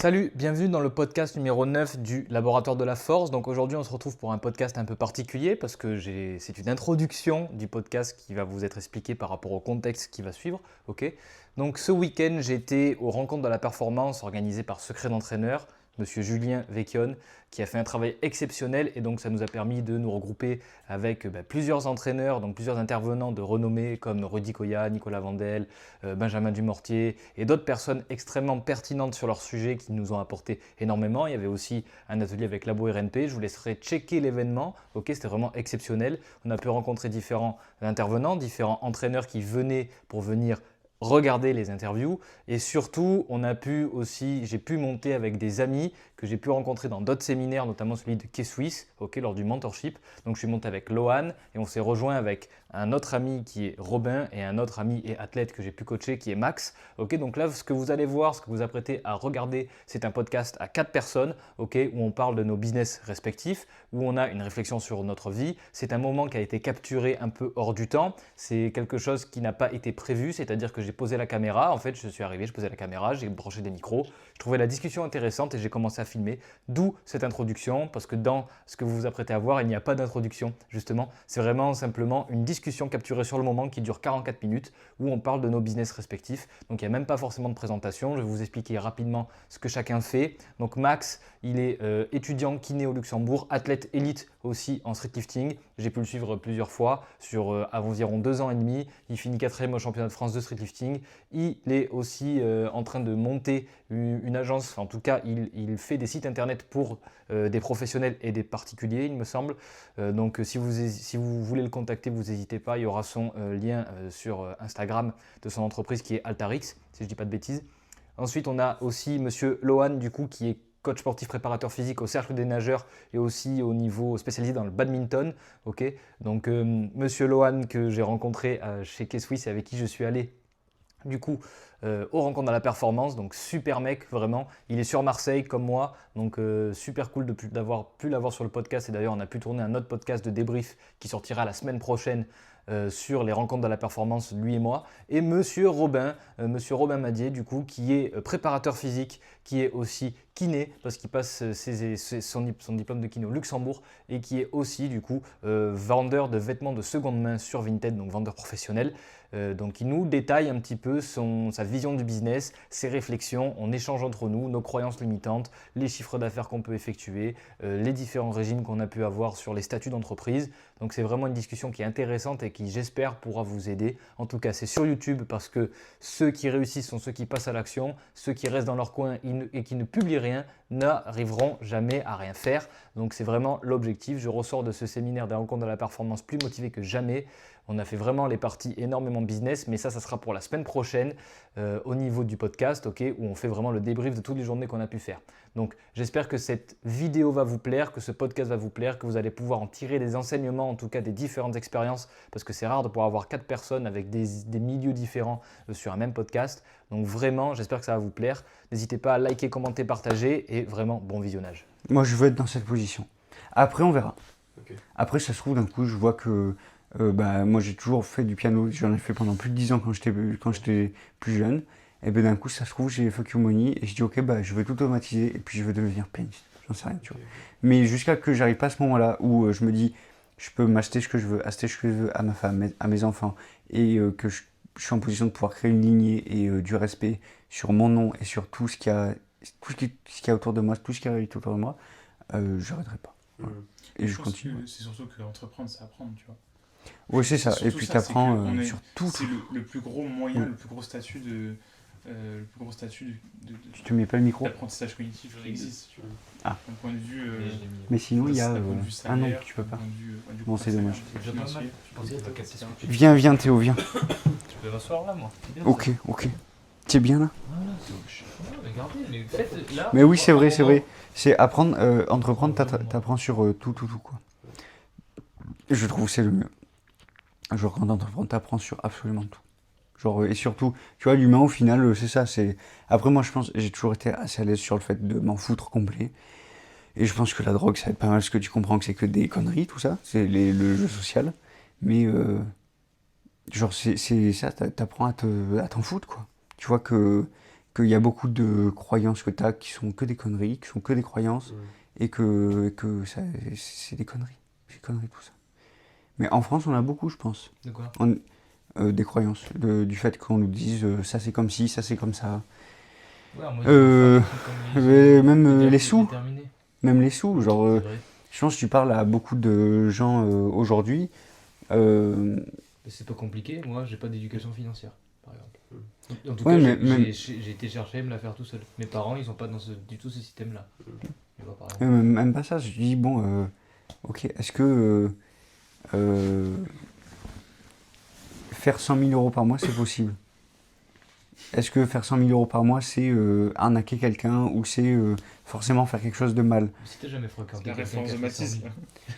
Salut, bienvenue dans le podcast numéro 9 du Laboratoire de la Force. Donc aujourd'hui, on se retrouve pour un podcast un peu particulier parce que c'est une introduction du podcast qui va vous être expliqué par rapport au contexte qui va suivre. Ok. Donc ce week-end, j'étais aux rencontres de la performance organisées par Secret d'entraîneur, Monsieur Julien Vecchione, qui a fait un travail exceptionnel et donc ça nous a permis de nous regrouper avec plusieurs entraîneurs, donc plusieurs intervenants de renommée comme Rudy Koya, Nicolas Vandel, Benjamin Dumortier et d'autres personnes extrêmement pertinentes sur leur sujet qui nous ont apporté énormément. Il y avait aussi un atelier avec Labo RNP, je vous laisserai checker l'événement, ok, c'était vraiment exceptionnel. On a pu rencontrer différents intervenants, différents entraîneurs qui venaient pour venir regarder les interviews et surtout j'ai pu monter avec des amis que j'ai pu rencontrer dans d'autres séminaires, notamment celui de K-Swiss, lors du mentorship. Donc je suis monté avec Lohan et on s'est rejoint avec un autre ami qui est Robin et un autre ami et athlète que j'ai pu coacher qui est Max. Donc là, ce que vous allez voir, ce que vous apprêtez à regarder, c'est un podcast à 4 personnes où on parle de nos business respectifs, où on a une réflexion sur notre vie. C'est un moment qui a été capturé un peu hors du temps. C'est quelque chose qui n'a pas été prévu, c'est-à-dire que j'ai posé la caméra. En fait, je suis arrivé, je posais la caméra, j'ai branché des micros. Je trouvais la discussion intéressante et j'ai commencé à filmer. D'où cette introduction, parce que dans ce que vous vous apprêtez à voir, il n'y a pas d'introduction, justement. C'est vraiment simplement une discussion capturée sur le moment qui dure 44 minutes où on parle de nos business respectifs. Donc, il n'y a même pas forcément de présentation. Je vais vous expliquer rapidement ce que chacun fait. Donc, Max, il est étudiant kiné au Luxembourg, athlète élite aussi en streetlifting. J'ai pu le suivre plusieurs fois sur environ 2 ans et demi. Il finit 4e au championnat de France de streetlifting. Il est aussi en train de monter une agence, en tout cas il fait des sites internet pour des professionnels et des particuliers il me semble. Donc si vous voulez le contacter, vous n'hésitez pas, il y aura son lien sur Instagram de son entreprise qui est Altarix, si je ne dis pas de bêtises. Ensuite on a aussi Monsieur Lohan du coup qui est coach sportif préparateur physique au Cercle des nageurs et aussi au niveau spécialisé dans le badminton. Donc Monsieur Lohan que j'ai rencontré chez K-Swiss et avec qui je suis allé du coup aux rencontres de la performance, donc super mec vraiment, il est sur Marseille comme moi, donc super cool d'avoir pu l'avoir sur le podcast et d'ailleurs on a pu tourner un autre podcast de débrief qui sortira la semaine prochaine sur les rencontres de la performance, lui et moi, et Monsieur Robin Madier du coup qui est préparateur physique, qui est aussi kiné parce qu'il passe son diplôme de kiné au Luxembourg et qui est aussi du coup vendeur de vêtements de seconde main sur Vinted, donc vendeur professionnel. Donc il nous détaille un petit peu sa vision du business, ses réflexions, on échange entre nous, nos croyances limitantes, les chiffres d'affaires qu'on peut effectuer, les différents régimes qu'on a pu avoir sur les statuts d'entreprise. Donc c'est vraiment une discussion qui est intéressante et qui j'espère pourra vous aider. En tout cas c'est sur YouTube parce que ceux qui réussissent sont ceux qui passent à l'action, ceux qui restent dans leur coin et qui ne publient rien n'arriveront jamais à rien faire. Donc c'est vraiment l'objectif. Je ressors de ce séminaire des rencontres de la performance plus motivé que jamais. On a fait vraiment les parties énormément business, mais ça sera pour la semaine prochaine au niveau du podcast, où on fait vraiment le débrief de toutes les journées qu'on a pu faire. Donc j'espère que cette vidéo va vous plaire, que ce podcast va vous plaire, que vous allez pouvoir en tirer des enseignements, en tout cas des différentes expériences, parce que c'est rare de pouvoir avoir 4 personnes avec des milieux différents sur un même podcast. Donc vraiment, j'espère que ça va vous plaire. N'hésitez pas à liker, commenter, partager et vraiment bon visionnage. Moi, je veux être dans cette position. Après, on verra. Okay. Après, ça se trouve, d'un coup, je vois que moi, j'ai toujours fait du piano. J'en ai fait pendant plus de 10 ans quand j'étais plus jeune. Et ben d'un coup, ça se trouve, j'ai fuck you money. Et je dis, ok, je vais tout automatiser. Et puis, je vais devenir pianiste. J'en sais rien, tu vois. Mais jusqu'à que j'arrive pas à ce moment-là où je me dis, je peux m'acheter ce que je veux, acheter ce que je veux à ma femme, à mes enfants. Et que je suis en position de pouvoir créer une lignée et du respect sur mon nom et sur tout ce qu'il y a autour de moi, tout ce qui est autour de moi, j'arrêterai pas. Voilà. Et je continue. C'est surtout que entreprendre, c'est apprendre, tu vois. Oui, c'est ça. Et puis tu apprends sur tout. C'est le plus gros moyen, le plus gros statut de. Tu te mets pas le micro d'apprentissage cognitif qui existe, tu vois. Ah. D'un point de vue. Mais sinon, il y a. Ah non, tu peux pas. Bon, c'est dommage. Viens, viens, Théo, viens. Tu peux m'asseoir là, moi. Ok. Tu es bien là? Voilà, c'est regardez, mais faites là. Mais oui, c'est vrai. C'est apprendre, entreprendre, t'apprends sur tout, quoi. Je trouve que c'est le mieux. Genre, quand t'entreprends, t'apprends sur absolument tout. Genre, et surtout, tu vois, l'humain, au final, c'est ça. Après, moi, je pense, j'ai toujours été assez à l'aise sur le fait de m'en foutre complet. Et je pense que la drogue, ça aide pas mal, parce que tu comprends que c'est que des conneries, tout ça. C'est le jeu social. Mais, genre, c'est ça, t'apprends à t'en foutre, quoi. Tu vois que qu'il y a beaucoup de croyances que tu as qui sont que des conneries, qui sont que des croyances, et que c'est des conneries. C'est des conneries tout ça. Mais en France, on a beaucoup, je pense. De quoi? Des croyances. Du fait qu'on nous dise ça c'est comme ci, ça c'est comme ça. Ouais, en mode, Mais même les sous. déterminés. Même les sous. Genre, C'est vrai. je pense que tu parles à beaucoup de gens aujourd'hui. Mais c'est pas compliqué, moi j'ai pas d'éducation financière, par exemple. En tout Ouais, cas, mais j'ai été chercher à me la faire tout seul. Mes parents, ils sont pas dans du tout ce système-là. Tu vois, par exemple. même pas ça. Je dis, bon, ok, est-ce que faire 100 000 euros par mois, c'est possible? Est-ce que faire 100 000 euros par mois, c'est arnaquer quelqu'un ou c'est forcément faire quelque chose de mal? Mais si t'as jamais C'est fréquenté la quelqu'un référence qui de a fait 100 Mathis.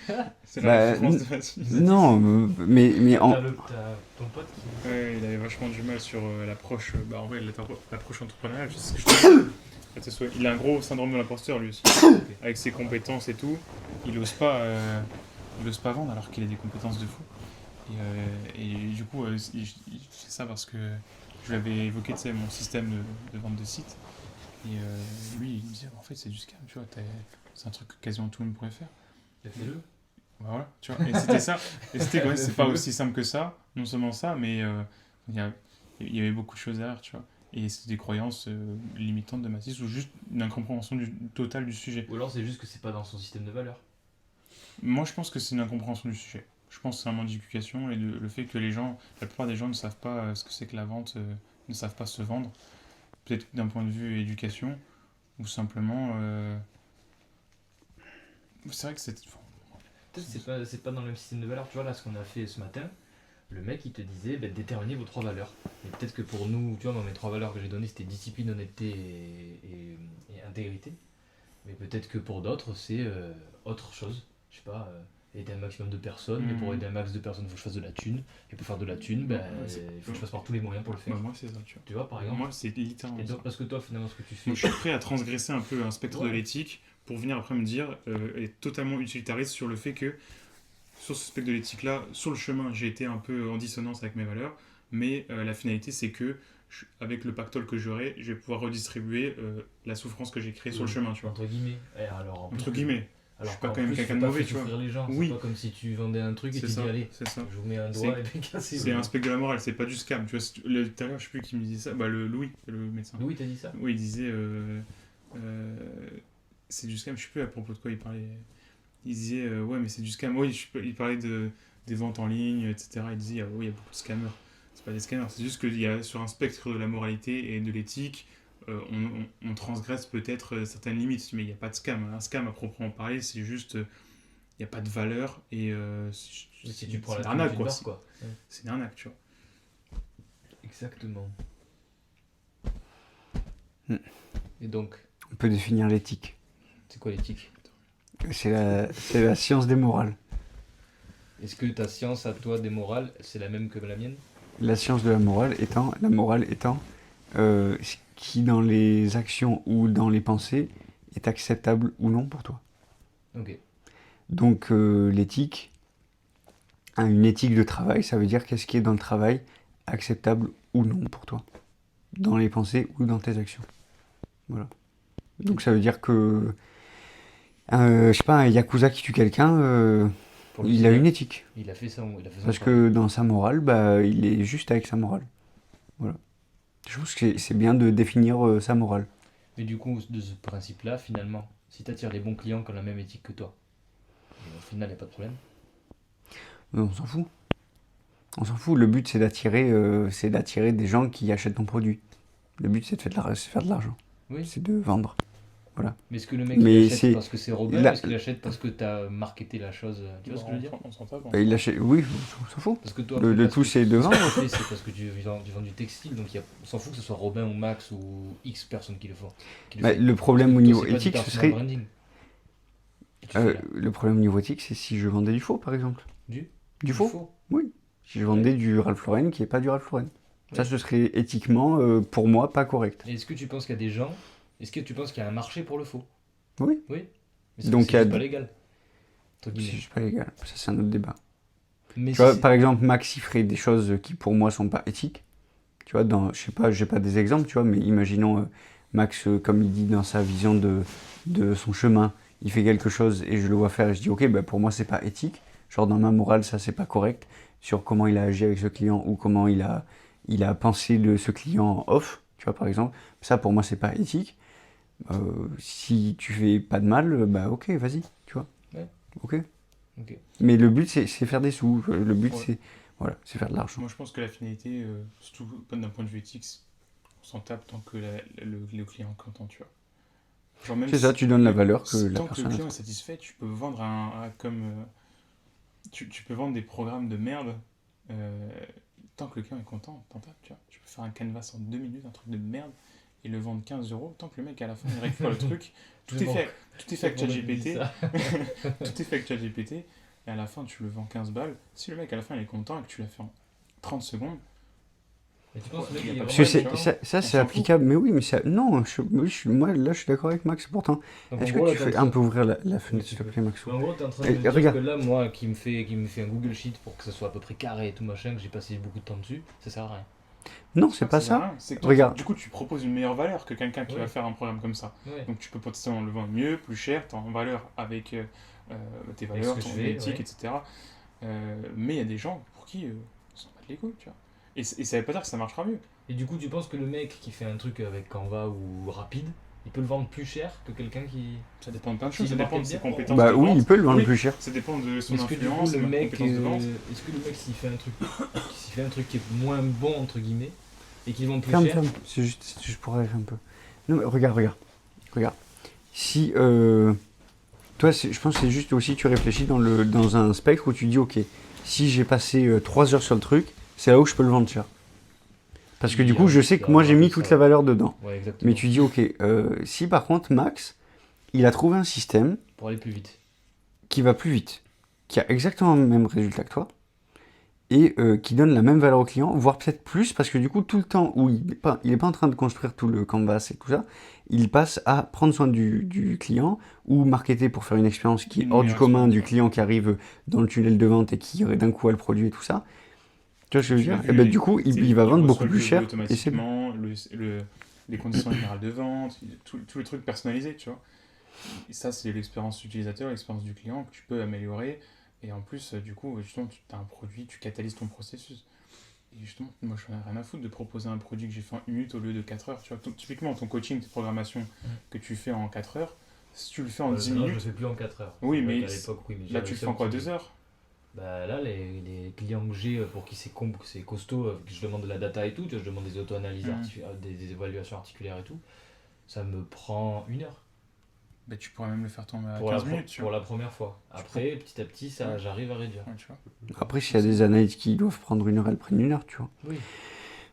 000. C'est Bah, la référence de Mathis. Non, mais en... T'as ton pote qui... Ouais, il avait vachement du mal sur l'approche. En vrai, l'approche entrepreneuriale, c'est ce que je te dis. Que ce soit- Il a un gros syndrome de l'imposteur lui aussi. Avec ses compétences et tout, il ose pas vendre alors qu'il a des compétences de fou. Et du coup, il fait ça parce que je lui avais évoqué, tu sais, mon système de vente de site. Et lui, il me disait, en fait, c'est du scam, tu vois, c'est un truc que quasiment tout le monde pourrait faire. Fais-le. Bah voilà, tu vois. Et c'était ça. Et c'était ouais, c'est pas aussi simple que ça. Non seulement ça, mais il y avait beaucoup de choses derrière, tu vois. Et c'est des croyances limitantes de Mathis ou juste une incompréhension totale du sujet. Ou alors c'est juste que c'est pas dans son système de valeurs. Moi, je pense que c'est une incompréhension du sujet. Je pense que c'est un manque d'éducation et le fait que la plupart des gens ne savent pas ce que c'est que la vente, ne savent pas se vendre. Peut-être d'un point de vue éducation ou simplement. C'est vrai que c'est. Peut-être que c'est pas dans le même système de valeurs. Tu vois, là, ce qu'on a fait ce matin, le mec, il te disait, déterminez vos 3 valeurs. Et peut-être que pour nous, tu vois, moi, mes 3 valeurs que j'ai données, c'était discipline, honnêteté et intégrité. Mais peut-être que pour d'autres, c'est autre chose. Je sais pas, aider un maximum de personnes. Mais pour aider un max de personnes, il faut que je fasse de la thune. Et pour faire de la thune, il faut que je passe par tous les moyens pour le faire. Bah, moi, c'est ça, tu vois. Tu vois, par exemple. Moi, c'est littéralement Et ça. donc, parce que toi, finalement, ce que tu fais. Donc, je suis prêt à transgresser un peu un spectre de Ouais. l'éthique pour venir après me dire, et totalement utilitariste sur le fait que, sur ce spectre de l'éthique-là, sur le chemin, j'ai été un peu en dissonance avec mes valeurs, mais la finalité, c'est que, avec le pactole que j'aurai, je vais pouvoir redistribuer la souffrance que j'ai créée sur le chemin, tu vois. Entre guillemets. Et alors, en plus, Entre guillemets. alors Je suis pas qu'en quand même plus, quelqu'un faut de pas mauvais, faire tu vois. souffrir les gens. Oui. C'est pas comme si tu vendais un truc et C'est tu ça, dis, allez, c'est ça. je vous mets un doigt et puis cassez. C'est un spectre de la morale, c'est pas du scam. Tu vois, le tout à l'heure, je sais plus qui me disait ça, bah Louis, le médecin. Louis, t'as dit ça? Oui, il disait. C'est du scam, je sais plus à propos de quoi il parlait. Il disait, ouais, mais c'est du scam. Oui, il parlait des ventes en ligne, etc. Il disait, oui, il y a beaucoup de scammers. C'est pas des scammers, c'est juste qu'il y a sur un spectre de la moralité et de l'éthique, on transgresse peut-être certaines limites, mais il n'y a pas de scam. Un scam à proprement parler, c'est juste. Il n'y a pas de valeur et Si tu prends c'est la une arnaque, thune, tu quoi. te barres, quoi. Ouais. C'est une arnaque, tu vois. Exactement. Hmm. Et donc, On peut définir l'éthique. c'est quoi l'éthique? C'est la science des morales. Est-ce que ta science à toi des morales, c'est la même que la mienne? La science de la morale étant ce qui dans les actions ou dans les pensées est acceptable ou non pour toi. Ok. Donc l'éthique, une éthique de travail, ça veut dire qu'est-ce qui est dans le travail acceptable ou non pour toi, dans les pensées ou dans tes actions. Voilà. Donc ça veut dire que, je sais pas, un yakuza qui tue quelqu'un, Pour lui, il a une éthique. Il a fait ça. Il a fait son Parce travail. que dans sa morale, bah, il est juste avec sa morale. Voilà. Je pense que c'est bien de définir sa morale. Mais du coup, de ce principe-là, finalement, si tu attires les bons clients qui ont la même éthique que toi, et au final, il n'y a pas de problème. Mais on s'en fout. On s'en fout. Le but, c'est d'attirer des gens qui achètent ton produit. Le but, c'est de faire de l'argent. Oui. C'est de vendre. Mais est-ce que le mec Mais il achète c'est- parce que c'est Robin là- ou est-ce qu'il achète parce que tu as marketé la chose? Tu vois ce que je veux dire? On s'en tape. Bah, il achète... Oui, on s'en fout. Parce que toi, Le parce tout, que- c'est de ce que vendre. tu fais, c'est parce que tu vends du textile, donc on s'en fout que ce soit Robin ou Max ou X personnes qui le font. Bah, le problème au Toi, niveau c'est pas du éthique, ce personal serait... branding que tu fais là. Le problème au niveau éthique, c'est si je vendais du faux, par exemple. Du faux. Si je vendais du Ralph Lauren qui n'est pas du Ralph Lauren. Ça, Ouais. ce serait éthiquement, pour moi, pas correct. Et est-ce que tu penses qu'il y a des gens, est-ce que tu penses qu'il y a un marché pour le faux? Oui. Oui. Mais c'est Donc, c'est il y a juste de- pas légal. Entre C'est guillemets. juste pas légal. Ça, c'est un autre débat. Mais Tu si vois, c'est- par exemple, Max, il ferait des choses qui, pour moi, sont pas éthiques. Tu vois, je sais pas, j'ai pas des exemples, tu vois, mais imaginons Max, comme il dit dans sa vision de son chemin, il fait quelque chose et je le vois faire et je dis ok, bah pour moi c'est pas éthique, genre dans ma morale ça c'est pas correct, sur comment il a agi avec ce client ou comment il a pensé de ce client off, tu vois par exemple, ça pour moi c'est pas éthique. Si tu fais pas de mal, bah ok, vas-y, tu vois. Ouais. Ok. Ok. Mais le but c'est faire des sous, le but Ouais. c'est faire de l'argent. Moi, je pense que la finalité, surtout d'un point de vue éthique, on s'en tape tant que le client est content, tu vois. Genre même C'est ça, tu donnes la valeur que la tant que le personne a. client est satisfait, tu peux vendre comme tu peux vendre des programmes de merde. euh, Tant que le client est content, t'en tapes, tu vois. Tu peux faire un canvas en 2 minutes, un truc de merde, et le vendre 15 euros. Tant que le mec à la fin il récupère le truc, tout est fait, tout est fait avec ChatGPT, tout est fait avec ChatGPT, et à la fin tu le vends 15 balles. Si le mec à la fin il est content et que tu l'as fait en 30 secondes, Et tu penses que le mec, y a il est pas de Parce que problème, vraiment tu vois. ça On c'est s'en applicable, mais oui, mais ça. Non, moi là je suis d'accord avec Max pourtant. Donc, en Est-ce que gros, là, tu t'es en fais train- un peu ouvrir la Oui, fenêtre tu s'il te peux. plaît, Maxou? Mais en gros, t'es en train de Et me dire regarde, que là, moi, qui me fait un Google Sheet pour que ça soit à peu près carré et tout machin, que j'ai passé beaucoup de temps dessus, ça sert à rien. non, C'est c'est pas que ça sert à ça. rien, c'est que toi, Regarde, du coup, tu proposes une meilleure valeur que quelqu'un qui Ouais. va faire un programme comme ça. Ouais. Donc, tu peux potentiellement le vendre mieux, plus cher, t'es en valeur avec euh, tes Avec valeurs, ce que ton je fais, éthique, ouais. etc. Mais il y a des gens pour qui s'en battent les couilles, tu vois. Et ça veut pas dire que ça marchera mieux. Et du coup, tu penses que le mec qui fait un truc avec Canva ou rapide, il peut le vendre plus cher que quelqu'un qui. Ça dépend de plein de S'il choses, ça dépend de market ses bien. compétences bah de oui, vente. il peut le vendre Oui, plus cher. ça dépend de son Est-ce que du coup, influence, le de mec, compétences de vente. est-ce que le mec, s'il fait un truc, s'il fait un truc qui est moins bon entre guillemets et qu'il vend plus Ferme, cher, ferme. C'est juste pour rire un peu. Non, mais regarde. Si toi, je pense que c'est juste aussi tu réfléchis dans un spectre où tu dis ok, si j'ai passé 3 heures sur le truc, c'est là où je peux le vendre cher. Parce que Il du y coup, a- je sais il y que a moi j'ai vraiment mis ça, toute la ouais. valeur dedans. Ouais, exactement. Mais tu dis ok, si par contre Max, il a trouvé un système Pour aller plus vite. qui va plus vite, qui a exactement le même résultat que toi, et qui donne la même valeur au client, voire peut-être plus, parce que du coup, tout le temps où il est pas en train de construire tout le canvas et tout ça, il passe à prendre soin du client, ou marketer pour faire une expérience qui est Une hors du meilleure commun expérience, du ouais. client qui arrive dans le tunnel de vente et qui d'un coup a le produit et tout ça. Tu vois ce que je veux Tu l'as dire? vu, Et ben, du coup, il va vendre reçoit beaucoup le plus devis cher, et c'est bien. automatiquement, les conditions générales de vente, tous les trucs personnalisés, tu vois. Et ça, c'est l'expérience utilisateur, l'expérience du client que tu peux améliorer. Et en plus, du coup, justement, tu as un produit, tu catalyses ton processus. Et justement, moi, je n'en ai rien à foutre de proposer un produit que j'ai fait en 1 minute au lieu de 4 heures. Tu vois, typiquement, ton coaching, tes programmations que tu fais en 4 heures, si tu le fais en 10 Non, je le minutes, fais plus en 4 heures. oui, C'est vrai mais qu'à l'époque, oui, mais là, j'avais tu le ça fais en quoi, aussi. 2 heures? Bah là, les clients que j'ai pour qui c'est costaud, que je demande de la data et tout, tu vois, je demande des auto-analyses, des évaluations articulaires et tout, ça me prend 1 heure Bah, tu pourrais même le faire tomber à pour 15 minutes, tu pour vois. la première fois. Après, petit à petit, ça, Ouais. j'arrive à réduire. Ouais, tu vois. Après, s'il y a des analyses qui doivent prendre 1 heure, elles prennent 1 heure, tu vois. Oui.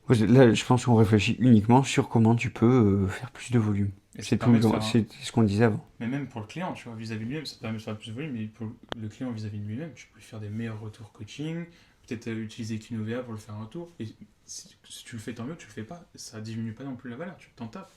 Là, je pense qu'on réfléchit uniquement sur comment tu peux faire plus de volume. Et ça C'est tout, permet de faire c'est ce qu'on disait avant. Mais même pour le client, tu vois, vis-à-vis de lui-même, ça te permet de faire plus de volume, mais pour le client vis-à-vis de lui-même, tu peux lui faire des meilleurs retours coaching, peut-être utiliser Kinovea pour le faire un retour. Et si tu le fais, tant mieux, tu le fais pas, ça diminue pas non plus la valeur, tu t'en tapes.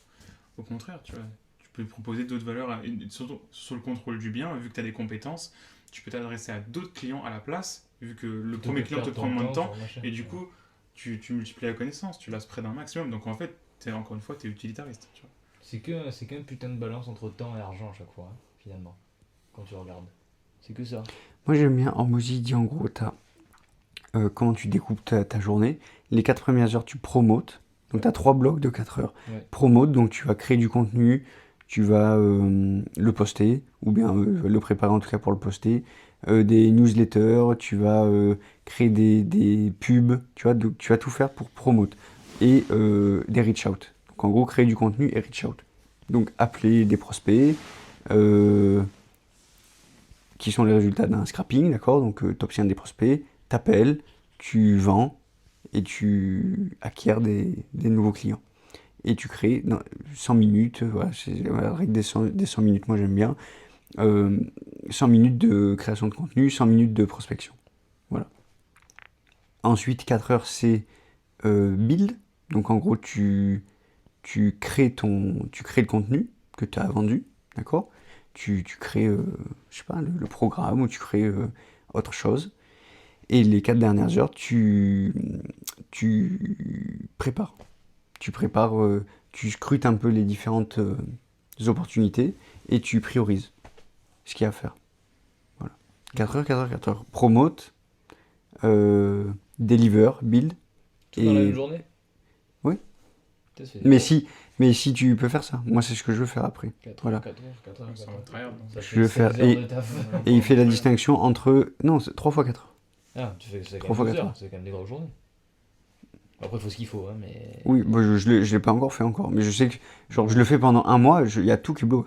Au contraire, tu vois, tu peux lui proposer d'autres valeurs, et surtout sur le contrôle du bien, vu que tu as des compétences, tu peux t'adresser à d'autres clients à la place, vu que le premier client te prend moins de temps, et du coup, tu multiplies la connaissance, tu la spreads un maximum. Donc en fait, encore une fois, tu es utilitariste, tu vois. C'est qu'un putain de balance entre temps et argent à chaque fois, hein, finalement, quand tu regardes. C'est que ça. Moi, j'aime bien Hormozy, il dit en gros, comment tu découpes ta journée. Les 4 premières heures, tu promotes. Donc, tu as 3 blocs de 4 heures. Ouais. Promote, donc tu vas créer du contenu, tu vas le poster, ou bien le préparer en tout cas pour le poster. Des newsletters, tu vas créer des pubs, tu vois, donc, tu vas tout faire pour promote. Et des reach out. Donc, en gros, créer du contenu et reach out. Donc, appeler des prospects, qui sont les résultats d'un scrapping, d'accord? Donc, tu obtiens des prospects, t'appelles, tu vends et tu acquiers des nouveaux clients. Et tu crées 100 minutes, voilà, c'est la règle des 100 minutes, moi j'aime bien. 100 minutes de création de contenu, 100 minutes de prospection. Voilà. Ensuite, 4 heures, c'est build. Donc en gros, tu crées le contenu que tu as vendu, d'accord? Tu crées, je sais pas, le programme ou tu crées autre chose. Et les 4 dernières heures, tu prépares. Tu scrutes un peu les différentes opportunités et tu priorises ce qu'il y a à faire. Voilà. 4 heures, 4 heures, 4 heures. Promote, deliver, build. Tout dans la même journée? Oui. Putain, ça fait Mais si tu peux faire ça, moi c'est ce que je veux faire après. 4 Voilà. 4 heures, 4 heures, Ça 4 va heures. tryhard, non Ça Je fait veux 16 faire- heures de taf. Et il fait la distinction entre... Non, c'est 3 fois 4 heures. Ah, tu fais ça quand 3 fois même 12 4 heures, c'est quand même des grosses journées. Après, il faut ce qu'il faut, hein, mais... Oui, bah, je l'ai pas encore fait encore, mais je sais que genre, je le fais pendant un mois, il y a tout qui blow up.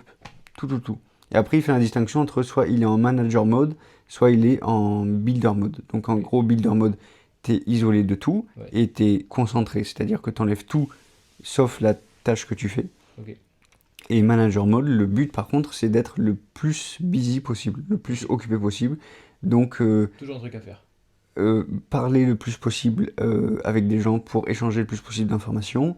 Tout. Et après, il fait la distinction entre soit il est en manager mode, soit il est en builder mode. Donc en gros, builder mode, t'es isolé de tout Ouais. et t'es concentré, c'est-à-dire que t'enlèves tout sauf la tâche que tu fais. Ok. Et manager mode, le but par contre, c'est d'être le plus busy possible, le plus occupé possible. Donc Toujours un truc à faire. parler le plus possible avec des gens pour échanger le plus possible d'informations,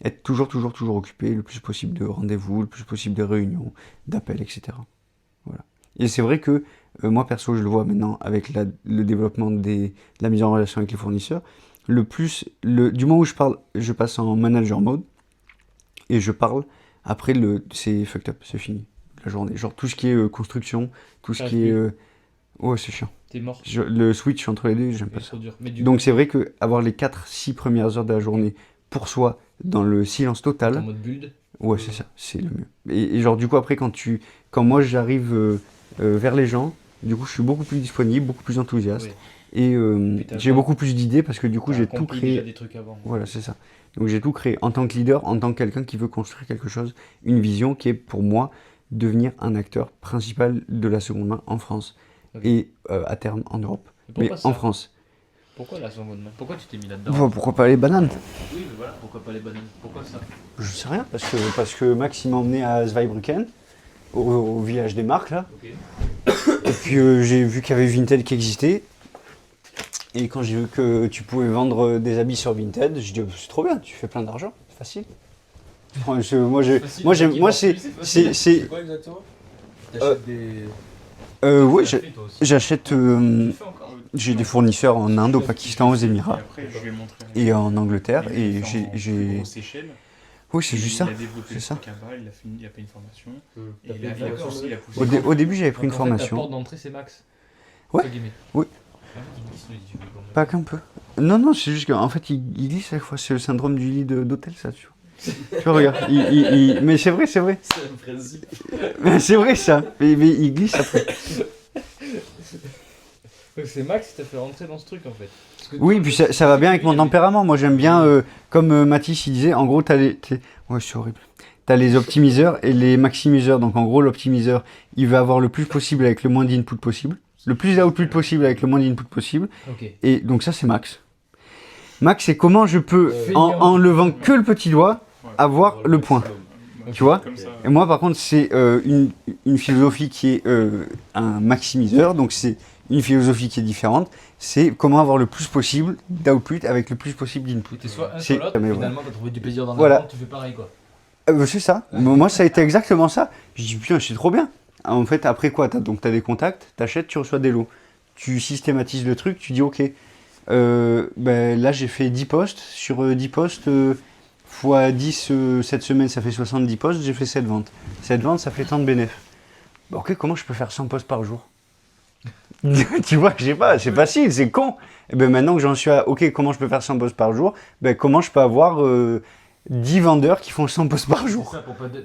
être toujours occupé, le plus possible de rendez-vous, le plus possible de réunions, d'appels, etc. Voilà. Et c'est vrai que moi perso, je le vois maintenant avec le développement de la mise en relation avec les fournisseurs, du moment où je passe en manager mode et je parle, après c'est fucked up, c'est fini la journée. Genre tout ce qui est construction, tout ce qui est... ouais, c'est chiant. T'es mort. Le switch entre les deux, j'aime pas C'est ça. trop dur. Mais du Donc c'est vrai que avoir les 4-6 premières heures de la journée pour soi, dans le silence coup, total, en mode build. ouais, c'est ça, c'est le mieux. Et genre du coup après quand moi j'arrive vers les gens, du coup je suis beaucoup plus disponible, beaucoup plus enthousiaste, Ouais. et Puis t'as j'ai pas- beaucoup plus d'idées parce que du coup T'as j'ai tout accompli déjà créé. des trucs avant. Voilà, c'est ça. Donc j'ai tout créé en tant que leader, en tant que quelqu'un qui veut construire quelque chose, une vision qui est pour moi devenir un acteur principal de la seconde main en France Ok. et à terme en Europe. Mais Pourquoi ça en France. Pourquoi la seconde main? Pourquoi tu t'es mis là-dedans? Bon, pourquoi pas les bananes? Oui, mais voilà, pourquoi pas les bananes? Pourquoi ça? Je sais rien, parce que Max il m'a emmené à Zweibrücken, au village des marques là. Ok. Et puis j'ai vu qu'il y avait Vinted qui existait. Et quand j'ai vu que tu pouvais vendre des habits sur Vinted, j'ai dit oh, c'est trop bien, tu fais plein d'argent, c'est facile. Moi c'est quoi exactement? T'achètes des. ouais, T'as fait, toi aussi. j'achète Tu le fais encore? j'ai des fournisseurs en Inde, au Pakistan, aux Et Émirats après, je vais montrer. et en Angleterre Il et l'a fait en plus j'ai grosse échelle. oui, c'est juste ça. Il a développé C'est le ça. truc à bas, il a fait une formation. Et T'as il fait a une formation, poussé, il a poussé. Au début, j'avais pris une Donc, en fait, ta formation. porte d'entrée, c'est Max. Ouais. Entre guillemets. Oui. Ah, il glisse le lit, tu veux qu'on- Pas qu'un peu. Non, c'est juste qu'en fait, il glisse à chaque fois. C'est le syndrome du lit d'hôtel, ça, tu vois. Tu vois, regarde. Mais c'est vrai. C'est un principe. C'est vrai, ça. Mais il glisse après. Donc c'est Max qui t'a fait rentrer dans ce truc en fait. Parce que Oui, toi, puis ça va bien avec mon tempérament. Moi, j'aime bien, comme Mathis, il disait, en gros, ouais, c'est horrible. T'as les optimiseurs et les maximiseurs. Donc, en gros, l'optimiseur, il veut avoir le plus possible avec le moins d'input possible. Le plus d'output possible avec le moins d'input possible. Ok. Et donc, ça, c'est Max. Max, c'est comment je peux, en levant que le petit doigt, avoir le point. Tu vois? Comme ça. Et moi, par contre, c'est une philosophie qui est un maximiseur. Donc, c'est une philosophie qui est différente. C'est comment avoir le plus possible d'output avec le plus possible d'input. T'es soit un C'est- soit l'autre, mais finalement t'as trouvé du plaisir dans la Voilà. vente, tu fais pareil quoi. C'est ça. Moi, ça a été exactement ça. Je dis, putain, c'est trop bien. En fait, après quoi? T'as des contacts, t'achètes, tu reçois des lots. Tu systématises le truc, tu dis, ok, ben, là, j'ai fait 10 posts. Sur 10 posts, fois 10 cette semaine, ça fait 70 posts. J'ai fait 7 ventes. 7 ventes, ça fait tant de bénéfices. Bon, ok, comment je peux faire 100 posts par jour? Tu vois, je sais pas, c'est facile, c'est con. Et ben maintenant que j'en suis à, ok, comment je peux faire 100 posts par jour? Ben, comment je peux avoir 10 vendeurs qui font 100 posts par C'est jour? ça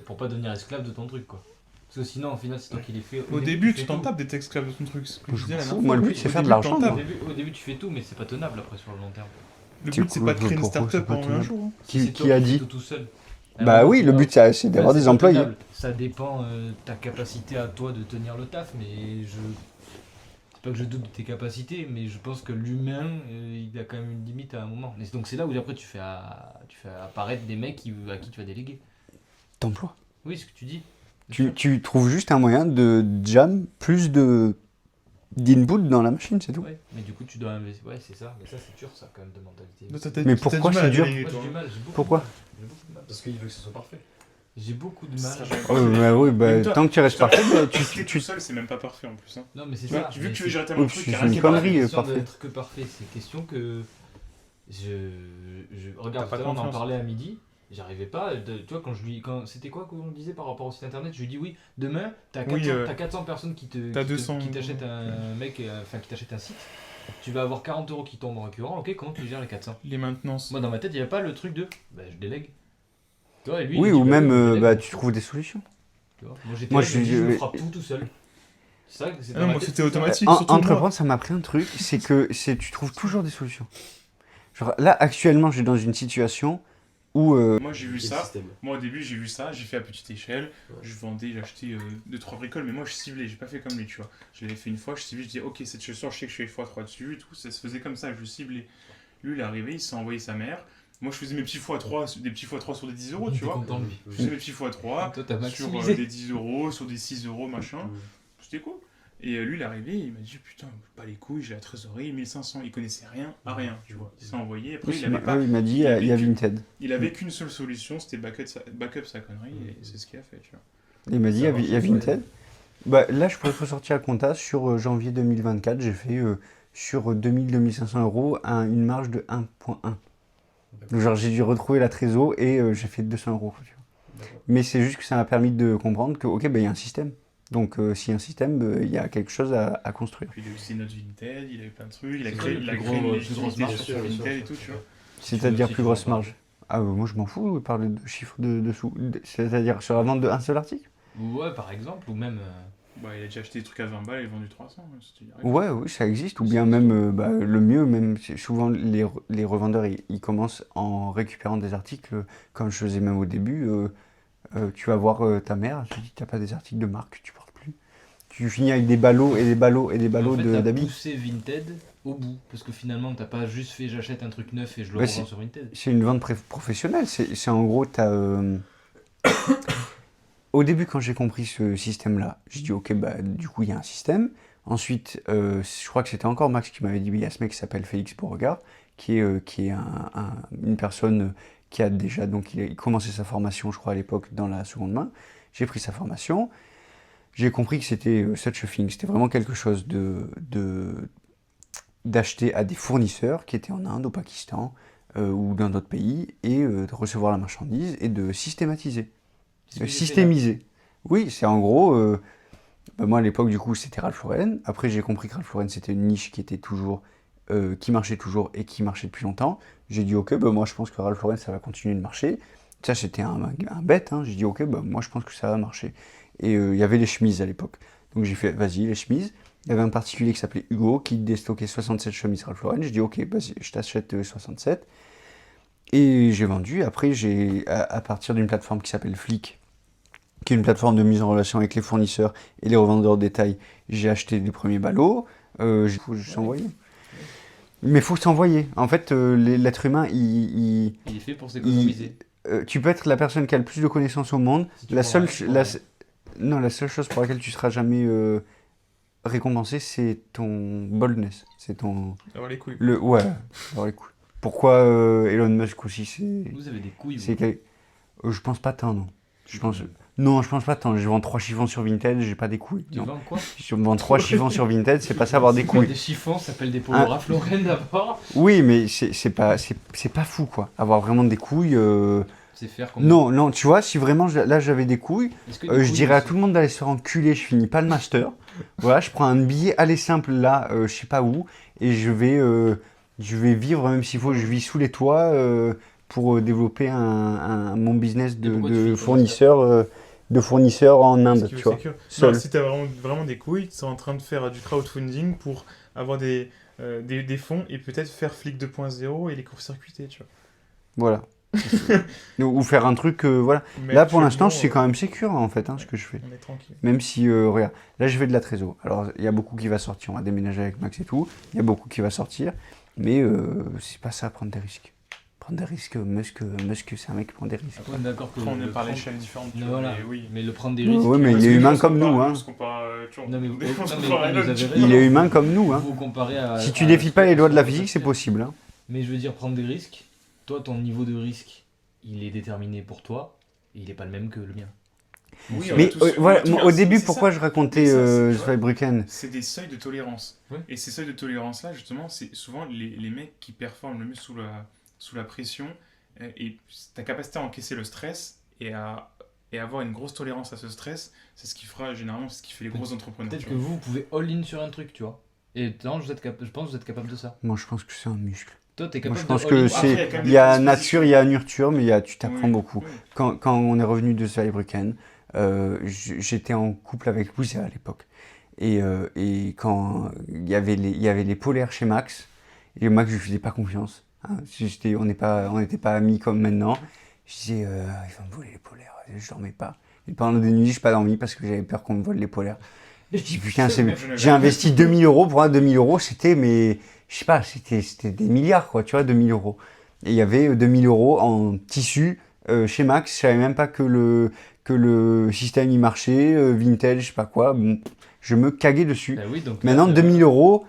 pour pas devenir esclave de ton truc quoi. Parce que sinon au final c'est toi qui les fais. Au début, tu fais t'en tout. tapes des esclaves de ton truc. Ce que je disais la dernière Moi, fois. le but, Au c'est faire de début, l'argent, t'en tapes. moi. Au début tu fais tout mais c'est pas tenable après sur le long terme. Le C'est but, c'est cool, pas de créer une pourquoi start-up c'est pas en un tenable? jour. hein. Si c'est Qui toi a fais dit? tout seul. Bah oui, le but, c'est Ouais, d'avoir c'est des pas employés. tenable. Ça dépend de ta capacité à toi de tenir le taf, mais je. C'est pas que je doute de tes capacités, mais je pense que l'humain, il a quand même une limite à un moment. Et donc c'est là où après tu fais apparaître des mecs à qui tu vas déléguer. T'emploies. Oui, ce que tu dis. Tu trouves juste un moyen de jam plus d'input dans la machine, c'est tout. Ouais, mais du coup tu dois investir. Ouais, c'est ça. Mais ça c'est dur, ça quand même de mentalité. Donc, t'as- Mais t'as pourquoi du mal c'est à dur déléguer, Moi j'ai toi. du mal, j'ai beaucoup Pourquoi de mal. J'ai beaucoup de mal. Parce qu'il veut que ce soit parfait. J'ai beaucoup de Ça mal. sera jamais Oh, parfait. bah oui, Même toi, tant que tu restes je te parfait, rappelle, bah, rester tout seul, c'est même pas parfait en plus. Hein. Non, mais c'est Tu vois, ça. vu que mais tu veux gérer Oui, tellement de puis trucs, c'est il y a rien une qui pas va. connerie, question parfait. d'être que parfait, c'est question que regarde, T'as pas tout à l'heure, on en confiance. parlait à midi, j'arrivais pas, tu vois, quand c'était quoi qu'on disait par rapport au site internet, je lui dis oui, demain, t'as 400, Oui, t'as 400 personnes qui t'as 200 qui t'achètent un mec, enfin qui t'achètent un site, tu vas avoir 40 € qui tombent en récurrent, ok, comment tu gères les 400? les maintenances. Moi dans ma tête, il n'y avait pas le truc de, bah je délègue. Tu vois, et lui, Oui, il dit, ou bah, même, oui, je délègue, bah, on tu fout. trouves des solutions. Tu vois. Moi j'étais Moi, là, je me dis, je me je- frappe tout seul. C'est ça, c'est Ah dans non, ma moi tête, c'était c'est ça. automatique, surtout Entreprendre, moi. ça m'a appris un truc, c'est que tu trouves toujours des solutions. Genre, là, actuellement, je suis dans une situation où... Moi j'ai vu Quel ça. système. Moi au début j'ai vu ça, j'ai fait à petite échelle, Ouais. je vendais, j'achetais 2-3 bricoles, mais moi je ciblais, j'ai pas fait comme lui, tu vois. Je l'avais fait une fois, je ciblais, je disais ok cette chaussure, je sais que je fais x3 dessus et tout, ça se faisait comme ça, je ciblais. Lui il est arrivé, il s'est envoyé sa mère. Moi je faisais mes petits x3, des petits x3 sur des 10 euros, Il tu était vois. content de lui. Je faisais mes petits x3 Toi, t'as sur maximisé. des 10 euros, sur des 6 euros, machin. C'était cool. Et lui, il est arrivé, il m'a dit putain, pas les couilles, j'ai la trésorerie, 1500. Il connaissait rien à rien, tu vois. Il s'est envoyé, après il avait pas. il m'a dit, il y a Vinted. Il avait qu'une seule solution, c'était backup sa connerie, et c'est ce qu'il a fait, tu vois. Il m'a dit, Ça il y a marche, Vinted. Bah, là, je pourrais te ressortir à compta sur janvier 2024. J'ai fait sur 2000-2500 euros une marge de 1,1. Donc, genre, j'ai dû retrouver la trésor et j'ai fait 200 euros. Tu vois. D'accord. Mais c'est juste que ça m'a permis de comprendre que, ok, bah, il y a un système. Donc, s'il y a un système, il y a quelque chose à construire. Puis il a aussi notre Vinted, il a eu plein de trucs, il a C'est créé, quoi le il a plus créé gros- une plus grosse légitimité marge sur sur Vinted et tout, tu vois. C'est-à-dire Si tu plus veux grosse en parler. marge. Ah, moi, je m'en fous de parler de chiffres dessous. C'est-à-dire sur la vente d'un seul article. Ouais, par exemple, ou même. Bah, il a déjà acheté des trucs à 20 balles et vendu 300, hein, c'était direct. Ouais, oui, ça existe. Ou C'est bien ça. même, bah, le mieux, même, c'est souvent les revendeurs, ils commencent en récupérant des articles, comme je faisais même au début. Tu vas voir ta mère, elle te dit, t'as pas des articles de marque que tu portes plus. Tu finis avec des ballots et des ballots et des ballots en fait, t'as d'habits. poussé Vinted au bout. Parce que finalement, t'as pas juste fait j'achète un truc neuf et je le Bah, revends sur Vinted. C'est une vente professionnelle. C'est en gros, au début, quand j'ai compris ce système-là, j'ai dit, ok, bah, du coup, il y a un système. Ensuite, je crois que c'était encore Max qui m'avait dit, il y a ce mec qui s'appelle Félix Beauregard, qui est une personne qui a déjà, donc il a commencé sa formation, je crois, à l'époque, dans la seconde main. J'ai pris sa formation. J'ai compris que c'était such a thing. C'était vraiment quelque chose d'acheter à des fournisseurs qui étaient en Inde, au Pakistan ou dans d'autres pays, et de recevoir la marchandise et de systématiser. C'est ce que j'ai fait Systémiser. Oui, c'est en gros. Bah, moi à l'époque du coup c'était Ralph Lauren. Après j'ai compris que Ralph Lauren c'était une niche qui était toujours, qui marchait toujours et qui marchait depuis longtemps. J'ai dit ok, bah, moi je pense que Ralph Lauren ça va continuer de marcher. Ça c'était un bête. Hein. J'ai dit ok, bah, moi je pense que ça va marcher. Et il y avait les chemises à l'époque. Donc j'ai fait vas-y les chemises. Il y avait un particulier qui s'appelait Hugo qui déstockait 67 chemises Ralph Lauren. J'ai dit ok, vas-y, je t'achète 67. Et j'ai vendu. Après à partir d'une plateforme qui s'appelle Flick, qui est une plateforme de mise en relation avec les fournisseurs et les revendeurs de détail, j'ai acheté les premiers ballots. Il faut juste s'envoyer. Mais il faut s'envoyer. En fait, l'être humain, Il est fait pour s'économiser. tu peux être la personne qui a le plus de connaissances au monde. Si tu La prends seule, rien, non, la seule chose pour laquelle tu seras jamais récompensé, c'est ton boldness. C'est ton... Avoir les couilles. Ouais, alors les couilles. Pourquoi Elon Musk aussi, Vous avez des couilles, vous. c'est je pense pas tant, non. Non, je pense pas tant. Je vends 3 chiffons sur Vinted, j'ai pas des couilles. Tu Non. vends quoi? Je vends 3 chiffons sur Vinted, c'est pas ça avoir des C'est quoi, couilles. des chiffons, ça s'appelle des polos Ah. Ralph Lauren d'abord. Oui, mais c'est pas fou, quoi. Avoir vraiment des couilles. C'est faire comme. Non, tu vois, si vraiment là j'avais des couilles, Est-ce que je dirais à tout le monde d'aller se faire enculer, je finis pas le master. Voilà, je prends un billet aller simple là, je sais pas où, et je vais vivre, même s'il faut, je vis sous les toits pour développer mon business Et pourquoi tu de fais fournisseurs en Inde, Ce qui tu veut vois. sécure. Seul. Non, si t'as vraiment des couilles, tu es en train de faire du crowdfunding pour avoir des fonds et peut-être faire Flick 2.0 et les court-circuiter, tu vois. Voilà. Ou faire un truc, voilà. Mais Là, pour l'instant, actuellement, c'est quand même sécure, en fait, hein, ce que je fais. on est tranquille. Même si, regarde, là, je fais de la trésor. Alors, il y a beaucoup qui va sortir. On va déménager avec Max et tout. Il y a beaucoup qui va sortir. Mais c'est pas ça, prendre des risques. Prendre des risques, Musk c'est un mec qui prend des risques. Après, on est d'accord que. Après, on est le par prendre- l'échelle différente, tu Non, vois, voilà. mais oui. Mais le prendre des risques. Ouais, mais Parce il est que humain nous, on se comme compare- nous, hein. On se compare, tu vois, Non, mais on vous- se non, mais compare à vous Elon, avez tu raison. vois. Il est humain comme nous, hein. Vous comparez à. Si tu à- défies pas les lois de la physique, c'est possible. Hein. Mais je veux dire, prendre des risques. Toi, ton niveau de risque, il est déterminé pour toi. et il n'est pas le même que le mien. Oui, on a Mais tous- voilà, on a tous moi, un- au c'est- début, c'est pourquoi ça. je racontais Mais ça, c'est- tu vois, Zweibrücken? C'est des seuils de tolérance. Ouais. Et ces seuils de tolérance-là, justement, c'est souvent les mecs qui performent le mieux sous la pression et ta capacité à encaisser le stress et avoir une grosse tolérance à ce stress, c'est ce qui fera généralement ce qui fait les gros entrepreneurs. Peut-être tu que vois. vous pouvez all-in sur un truc, tu vois. Et non, je pense que vous êtes capable de ça. Moi, je pense que c'est un muscle. Toi, t'es Moi, capable je pense de que all-in. Après, il y a c'est. quand même Il des y a prédispositions. nature, il y a nurture, mais tu t'apprends Oui, beaucoup. oui. Quand on est revenu de Zweibrücken, j'étais en couple avec Louisa à l'époque. Et quand il y avait les polaires chez Max, et Max, je lui faisais pas confiance. Hein. On n'était pas amis comme maintenant. Je disais, il va me voler les polaires. Je dormais pas. Et pendant des nuits, je n'ai pas dormi parce que j'avais peur qu'on me vole les polaires. Je dis, putain, j'ai investi 2000 euros. Pour moi, 2000 euros, c'était, mais je sais pas, c'était des milliards, quoi, tu vois, 2000 euros. Et il y avait 2000 euros en tissu chez Max. Je savais même pas que le système y marchait, Vinted, je sais pas quoi. Bon, je me caguais dessus. Bah oui, donc Maintenant, là, 2000 euros,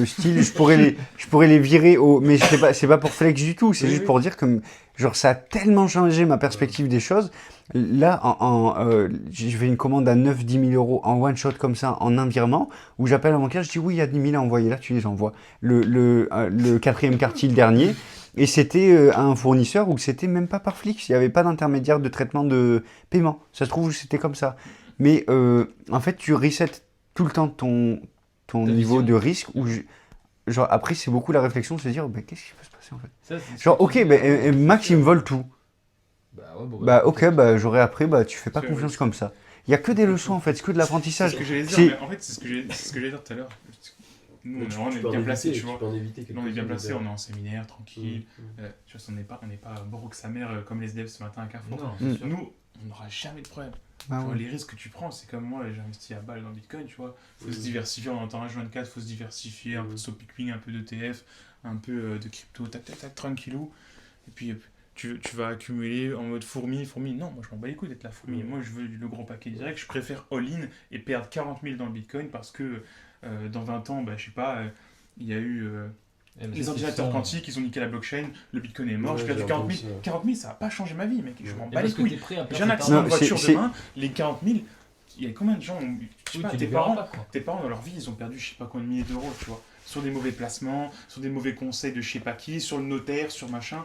style, je pourrais les virer au. Mais c'est pas pour flex du tout, c'est Oui, juste oui. pour dire que genre, ça a tellement changé ma perspective des choses. Là, je fais une commande à 9-10 000 euros en one shot comme ça, en un virement, où j'appelle un banquier, je dis oui, il y a 10 000 à envoyer, là, tu les envoies. Le quatrième quartier, le dernier. Et c'était un fournisseur où c'était même pas par Flix, il n'y avait pas d'intermédiaire de traitement de paiement. Ça se trouve, c'était comme ça. Mais en fait, tu resets tout le temps ton Ta niveau vision. de risque. Genre, après, c'est beaucoup la réflexion de se dire, bah, qu'est-ce qui peut se passer en fait? Ça, c'est ce Genre, que ok, tu dis, bah, là. Max, il me vole tout. Bah ouais, bon, Bah, ok, bah, j'aurai après, bah, tu fais pas C'est confiance vrai. comme ça. Il y a que des leçons en fait, c'est que de C'est l'apprentissage. ce que j'allais dire, C'est- mais en fait, c'est ce que j'allais dire tout à l'heure. Nous, Mais on est peux en bien placés, éviter, tu vois. peux en éviter Nous, on est bien quelques-unes, placés, mais- on est en séminaire, tranquille. Mm. Tu vois, on n'est pas broke sa mère comme les devs ce matin à Carrefour. Non, Mm. c'est sûr. Nous, on n'aura jamais de problème. Ah Tu vois, ouais. les risques que tu prends, c'est comme moi, j'ai investi à balle dans le Bitcoin, tu vois. Faut se Mm. diversifier, on entend H24, faut se diversifier, un peu de stock picking, un peu d'ETF, un peu de crypto, tac, tac, tac, tranquillou. Et puis, tu vas accumuler en mode fourmi. Non, moi, je m'en bats les couilles d'être la fourmi. Mm. Moi, je veux le gros paquet direct. Je préfère all-in et perdre 40 000 dans le Bitcoin parce que dans 20 ans, bah, je sais pas, il y a eu... Eh, mais les ça, ordinateurs c'est quantiques, ils ont niqué la blockchain, le bitcoin est mort, Ouais, j'ai perdu j'ai 40 entendu 000. ça. 40 000, ça va pas changer ma vie, mec, je m'en Et bats les parce que couilles. t'es prêt à J'ai perdre un tes accident Non, de parents. voiture c'est- demain, les 40 000, il y a combien de gens, je sais Oui, pas, tu tes les verras parents, pas, quoi. tes parents dans leur vie, ils ont perdu je sais pas combien de milliers d'euros, tu vois, sur des mauvais placements, sur des mauvais conseils de je sais pas qui, sur le notaire, sur machin,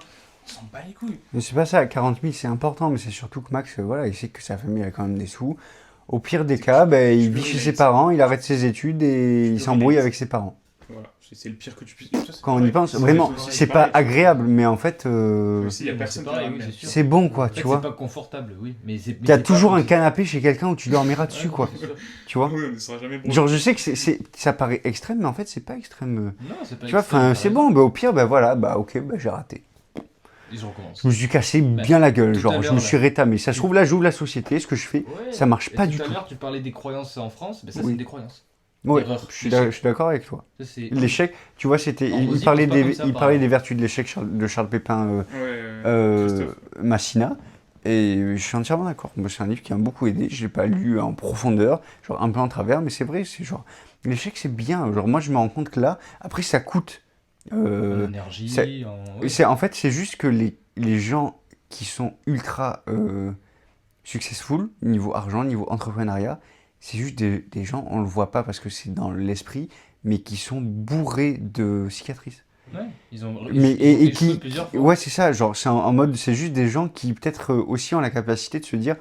on s'en bat les couilles. Mais c'est pas ça, 40 000 c'est important, mais c'est surtout que Max, voilà, il sait que sa famille a quand même des sous. Au pire des C'est cas, que ben, tu il peux vit chez relate. ses parents, il arrête ses études et Tu il peux s'embrouille relate. avec ses parents. Voilà, c'est le pire que tu puisses. Et ça, c'est Quand on y pareil. pense, C'est vraiment, pareil, c'est pas pareil, tu vois. agréable, mais en fait, Mais aussi, il y a Oui, personne c'est qui pareil, va oui, le c'est sûr. c'est bon quoi, En fait, tu vois. c'est pas confortable, oui. Mais c'est. Il y a toujours un canapé chez quelqu'un où tu dormiras dessus, quoi. Tu vois. Oui, on ne sera jamais bon. Genre, je sais que ça paraît extrême, mais en fait, c'est pas extrême. Non, c'est pas Tu vois, extrême, enfin, t'as c'est raison. bon, bah, au pire, bah voilà, bah ok, bah j'ai raté. Ils recommencent. Je me suis cassé bien la gueule, tout à genre, je l'heure, me là. suis rétamé. Ça se trouve, là, j'ouvre la société, ce que je fais, Ouais. ça marche Et pas du Tout à tout. l'heure, tu parlais des croyances en France, mais ça, Oui. c'est des croyances. Ouais, Erreur, je suis d'accord avec toi. Ça, c'est. L'échec, tu vois, c'était. Non, Il Ozzy parlait pense pas comme ça, il par parlait exemple. des vertus de l'échec de Charles Pépin Christophe. Massina. Et je suis entièrement d'accord. Moi, c'est un livre qui m'a beaucoup aidé. Je l'ai pas lu en profondeur, genre un peu en travers, mais c'est vrai, c'est genre. L'échec, c'est bien. Genre, moi, je me rends compte que là, après, ça coûte. En énergie, c'est- ouais. En fait, c'est juste que les gens qui sont ultra successful, niveau argent, niveau entrepreneuriat, c'est juste des gens, on le voit pas parce que c'est dans l'esprit, mais qui sont bourrés de cicatrices. Ouais, ils ont, Mais, ils ont et échoué qui. plusieurs fois. Ouais, c'est ça, genre, c'est en mode, c'est juste des gens qui peut-être aussi ont la capacité de se dire.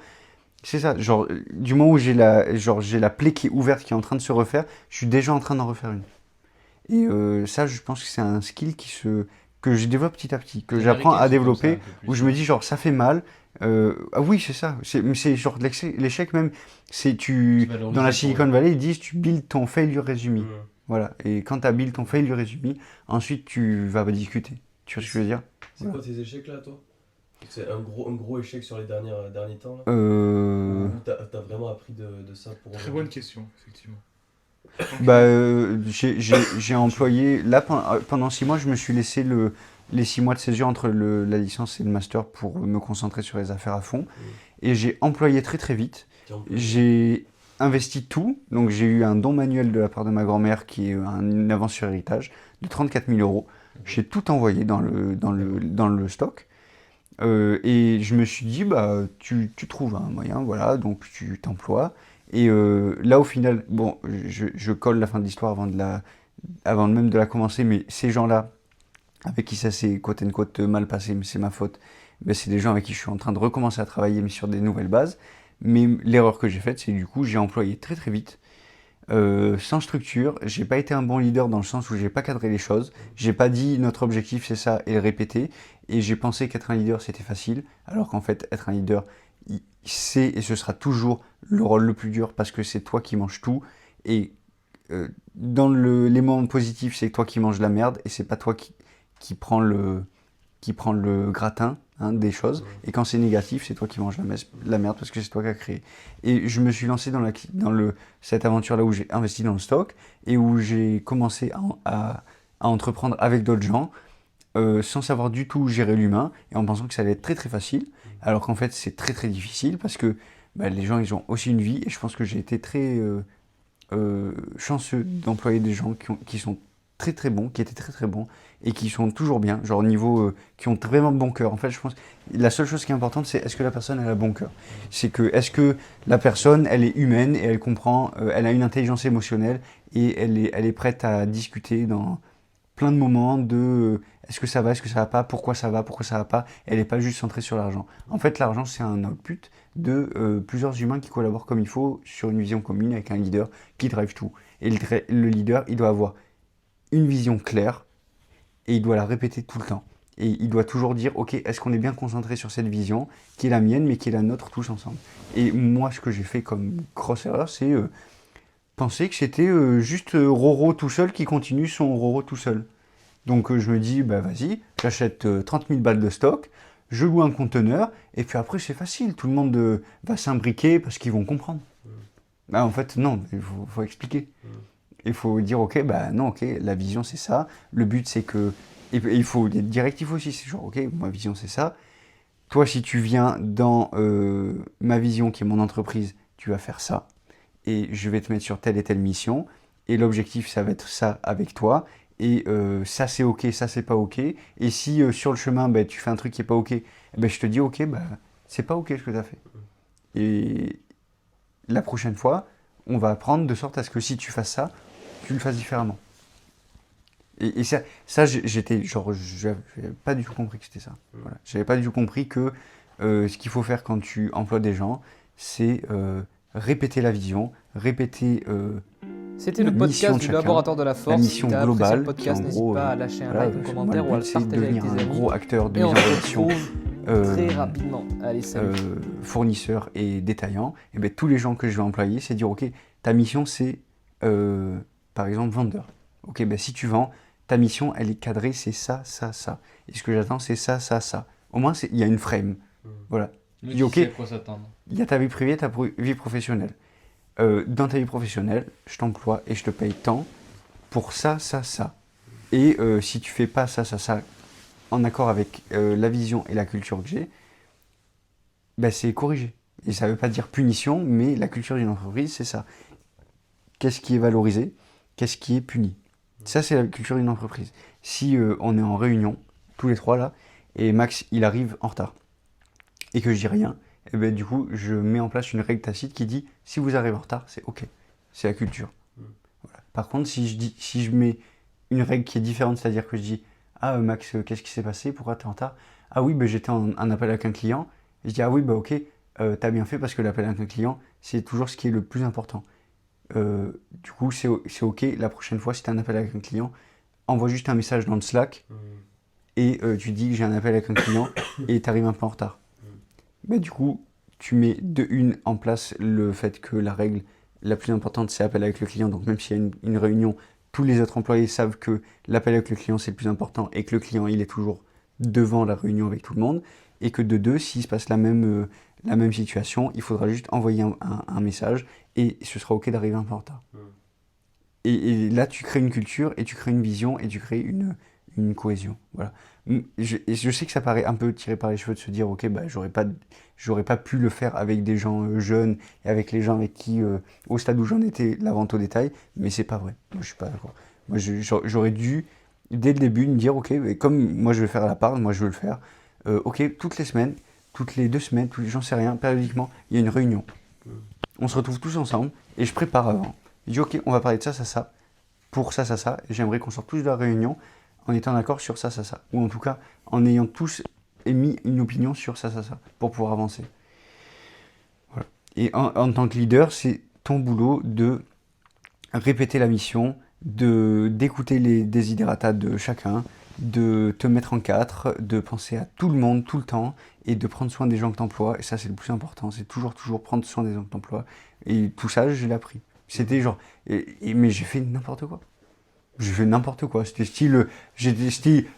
C'est ça, genre, du moment où j'ai la plaie qui est ouverte, qui est en train de se refaire, je suis déjà en train d'en refaire une. Et ça, je pense que c'est un skill que je développe petit à petit, que Les j'apprends Américains à sont comme ça, développer, un peu plus. où je me dis, genre, ça fait mal. Ah oui, c'est ça. Mais c'est genre l'échec même. C'est Tu valorises dans la pour Silicon Valley, ils disent, tu build ton failure resume. Mm. Voilà. Et quand tu as build ton failure resume, ensuite tu vas discuter. Tu vois ce que je veux dire? C'est quoi tes échecs là, toi? C'est un gros échec sur les derniers temps là? Euh, Ou t'as vraiment appris de ça pour. Très bonne question, effectivement. Bah, j'ai employé. Là, pendant 6 mois, je me suis laissé les 6 mois de césure entre la licence et le master pour me concentrer sur les affaires à fond. Et j'ai employé très très vite. J'ai investi tout. Donc, j'ai eu un don manuel de la part de ma grand-mère qui est une avance sur héritage de 34 000 euros. J'ai tout envoyé dans le stock. Et je me suis dit, bah, tu trouves un moyen, voilà, donc tu t'emploies. Et là, au final, bon, je colle la fin de l'histoire avant même de la commencer, mais ces gens-là, avec qui ça s'est quote unquote mal passé, mais c'est ma faute, ben, c'est des gens avec qui je suis en train de recommencer à travailler, mais sur des nouvelles bases. Mais l'erreur que j'ai faite, c'est du coup, j'ai employé très très vite, sans structure. J'ai pas été un bon leader dans le sens où j'ai pas cadré les choses. J'ai pas dit notre objectif c'est ça et le répéter. Et j'ai pensé qu'être un leader c'était facile, alors qu'en fait, être un leader, c'est et ce sera toujours le rôle le plus dur parce que c'est toi qui manges tout. Et dans les moments positifs, c'est toi qui manges la merde et c'est pas toi qui prend le gratin, hein, des choses. Et quand c'est négatif, c'est toi qui manges la merde parce que c'est toi qui as créé. Et je me suis lancé dans cette aventure-là où j'ai investi dans le stock et où j'ai commencé à entreprendre avec d'autres gens sans savoir du tout gérer l'humain et en pensant que ça allait être très très facile. Alors qu'en fait, c'est très très difficile parce que bah, les gens, ils ont aussi une vie et je pense que j'ai été très chanceux d'employer des gens qui sont très très bons, qui étaient très très bons et qui sont toujours bien, genre niveau, qui ont vraiment bon cœur. En fait, je pense la seule chose qui est importante, c'est est-ce que la personne elle a bon cœur. C'est que est-ce que la personne elle est humaine et elle comprend, elle a une intelligence émotionnelle et elle est prête à discuter dans plein de moments de est-ce que ça va pas, pourquoi ça va pas. Elle n'est pas juste centrée sur l'argent. En fait, l'argent c'est un output de plusieurs humains qui collaborent comme il faut sur une vision commune avec un leader qui drive tout. Et le leader, il doit avoir une vision claire et il doit la répéter tout le temps. Et il doit toujours dire, ok, est-ce qu'on est bien concentré sur cette vision, qui est la mienne, mais qui est la nôtre tous ensemble. Et moi, ce que j'ai fait comme grosse erreur, c'est penser que c'était juste Roro tout seul qui continue son Roro tout seul. Donc je me dis, bah vas-y, j'achète 30 000 balles de stock, je loue un conteneur, et puis après c'est facile, tout le monde va s'imbriquer parce qu'ils vont comprendre. Bah en fait, non, il faut expliquer. Il faut dire, ok, bah non, ok, la vision c'est ça, le but c'est que... Et il faut des directifs aussi, c'est genre, ok, ma vision c'est ça. Toi, si tu viens dans ma vision qui est mon entreprise, tu vas faire ça. Et je vais te mettre sur telle et telle mission. Et l'objectif, ça va être ça avec toi. Et ça c'est ok, ça c'est pas ok. Et si sur le chemin, bah, tu fais un truc qui est pas ok, bah, je te dis, ok, bah, c'est pas ok ce que tu as fait. Et la prochaine fois, on va apprendre de sorte à ce que si tu fasses ça, tu le fasses différemment. Et ça j'étais genre, j'avais pas du tout compris que c'était ça. Voilà. J'avais pas du tout compris que ce qu'il faut faire quand tu emploies des gens, c'est répéter la vision, répéter C'était la le mission podcast de du chacun, laboratoire de la la force. mission Si t'as apprécié globale, le podcast, qui, en n'hésite gros, pas à lâcher un voilà, like, un moi, commentaire le ou à but, le c'est de partager avec devenir tes un amis. gros acteur de Et mise on en se relation, retrouve très rapidement. Allez, salut. fournisseurs et détaillants. Et ben, tous les gens que je vais employer, c'est dire, ok, ta mission c'est, par exemple, vendeur. Ok, ben, si tu vends, ta mission, elle est cadrée, c'est ça, ça, ça. Et ce que j'attends, c'est ça, ça, ça. Au moins, il y a une frame. Voilà. Le dis, ok, tu sais à quoi s'attendre. Il y a ta vie privée, ta vie professionnelle. Dans ta vie professionnelle, je t'emploie et je te paye tant pour ça, ça, ça. Et si tu fais pas ça, ça, ça, en accord avec la vision et la culture que j'ai, ben c'est corrigé. Et ça ne veut pas dire punition, mais la culture d'une entreprise, c'est ça. Qu'est-ce qui est valorisé? Qu'est-ce qui est puni? Ça, c'est la culture d'une entreprise. Si on est en réunion, tous les trois là, et Max, il arrive en retard, et que je dis rien, et ben, du coup, je mets en place une règle tacite qui dit, si vous arrivez en retard, c'est ok. C'est la culture. Voilà. Par contre, si je mets une règle qui est différente, c'est-à-dire que je dis, ah Max, qu'est-ce qui s'est passé? Pourquoi tu es en retard? Ah oui, ben, j'étais en appel avec un client. Et je dis, ah oui, bah ok, t'as bien fait parce que l'appel avec un client, c'est toujours ce qui est le plus important. Du coup, c'est ok, la prochaine fois, si tu as un appel avec un client, envoie juste un message dans le Slack et tu dis que j'ai un appel avec un client et tu arrives un peu en retard. Bah, du coup, tu mets de une en place le fait que la règle la plus importante, c'est l'appel avec le client. Donc même s'il y a une réunion, tous les autres employés savent que l'appel avec le client, c'est le plus important et que le client, il est toujours devant la réunion avec tout le monde. Et que de deux, s'il se passe la même situation, il faudra juste envoyer un message et ce sera ok d'arriver un peu en retard. Et là, tu crées une culture et tu crées une vision et tu crées une cohésion. Voilà. Je sais que ça paraît un peu tiré par les cheveux de se dire, ok, bah, j'aurais pas pu le faire avec des gens jeunes et avec les gens avec qui, au stade où j'en étais, la vente au détail, mais c'est pas vrai. Moi, je suis pas d'accord. Moi, j'aurais dû, dès le début, me dire, ok, mais comme moi je vais faire à la part, moi je veux le faire. ok, toutes les semaines, toutes les 2 semaines, j'en sais rien, périodiquement, il y a une réunion. On se retrouve tous ensemble et je prépare avant. Je dis ok, on va parler de ça, pour ça, et j'aimerais qu'on sorte tous de la réunion en étant d'accord sur ça. Ou en tout cas, en ayant tous émis une opinion sur ça, pour pouvoir avancer. Voilà. Et en tant que leader, c'est ton boulot de répéter la mission, d'écouter les desiderata de chacun, de te mettre en quatre, de penser à tout le monde, tout le temps, et de prendre soin des gens que tu emploies. Et ça, c'est le plus important. C'est toujours prendre soin des gens que tu emploies. Et tout ça, je l'ai appris. C'était genre... mais j'ai fait n'importe quoi. C'était style,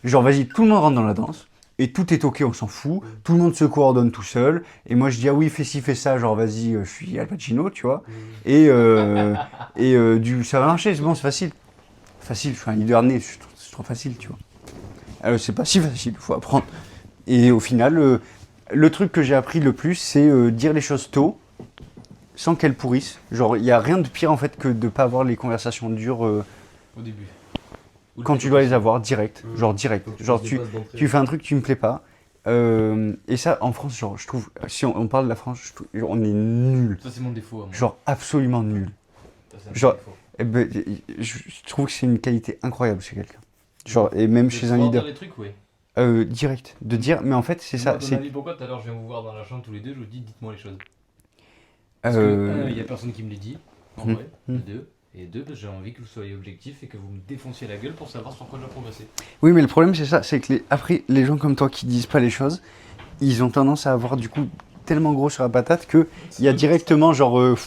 genre, vas-y, tout le monde rentre dans la danse. Et tout est ok, on s'en fout. Tout le monde se coordonne tout seul. Et moi, je dis, ah oui, fais ci, fais ça. Genre, vas-y, je suis Al Pacino, tu vois. Et ça va marcher, c'est bon, c'est facile. Facile, je suis un leader né, c'est trop facile, tu vois. Alors, c'est pas si facile, il faut apprendre. Et au final, le truc que j'ai appris le plus, c'est dire les choses tôt, sans qu'elles pourrissent. Genre, il n'y a rien de pire en fait que de ne pas avoir les conversations dures Au début. quand tu dois les avoir direct. Genre direct. Donc, Genre, tu passes d'entrée. tu fais un truc qui me plaît pas. Et ça, en France, genre, je trouve, si on parle de la France, on est nul. Ça, c'est mon défaut. Moi. Genre, absolument nul. Ça, c'est un genre, défaut. Eh ben, je trouve que c'est une qualité incroyable chez quelqu'un. Genre, et même chez un leader. Les trucs, oui. Direct. De dire, mais en fait, c'est ça. C'est pourquoi tout à l'heure je viens vous voir dans la chambre tous les deux, je vous dis dites-moi les choses. Parce Parce que, il n'y a personne qui me les dit, en Hum, vrai, hum. deux. Et deux, parce que j'ai envie que vous soyez objectif et que vous me défonciez la gueule pour savoir sur quoi je dois progresser. Oui, mais le problème, c'est ça. C'est que après, les gens comme toi qui disent pas les choses, ils ont tendance à avoir du coup tellement gros sur la patate qu'il y a directement genre.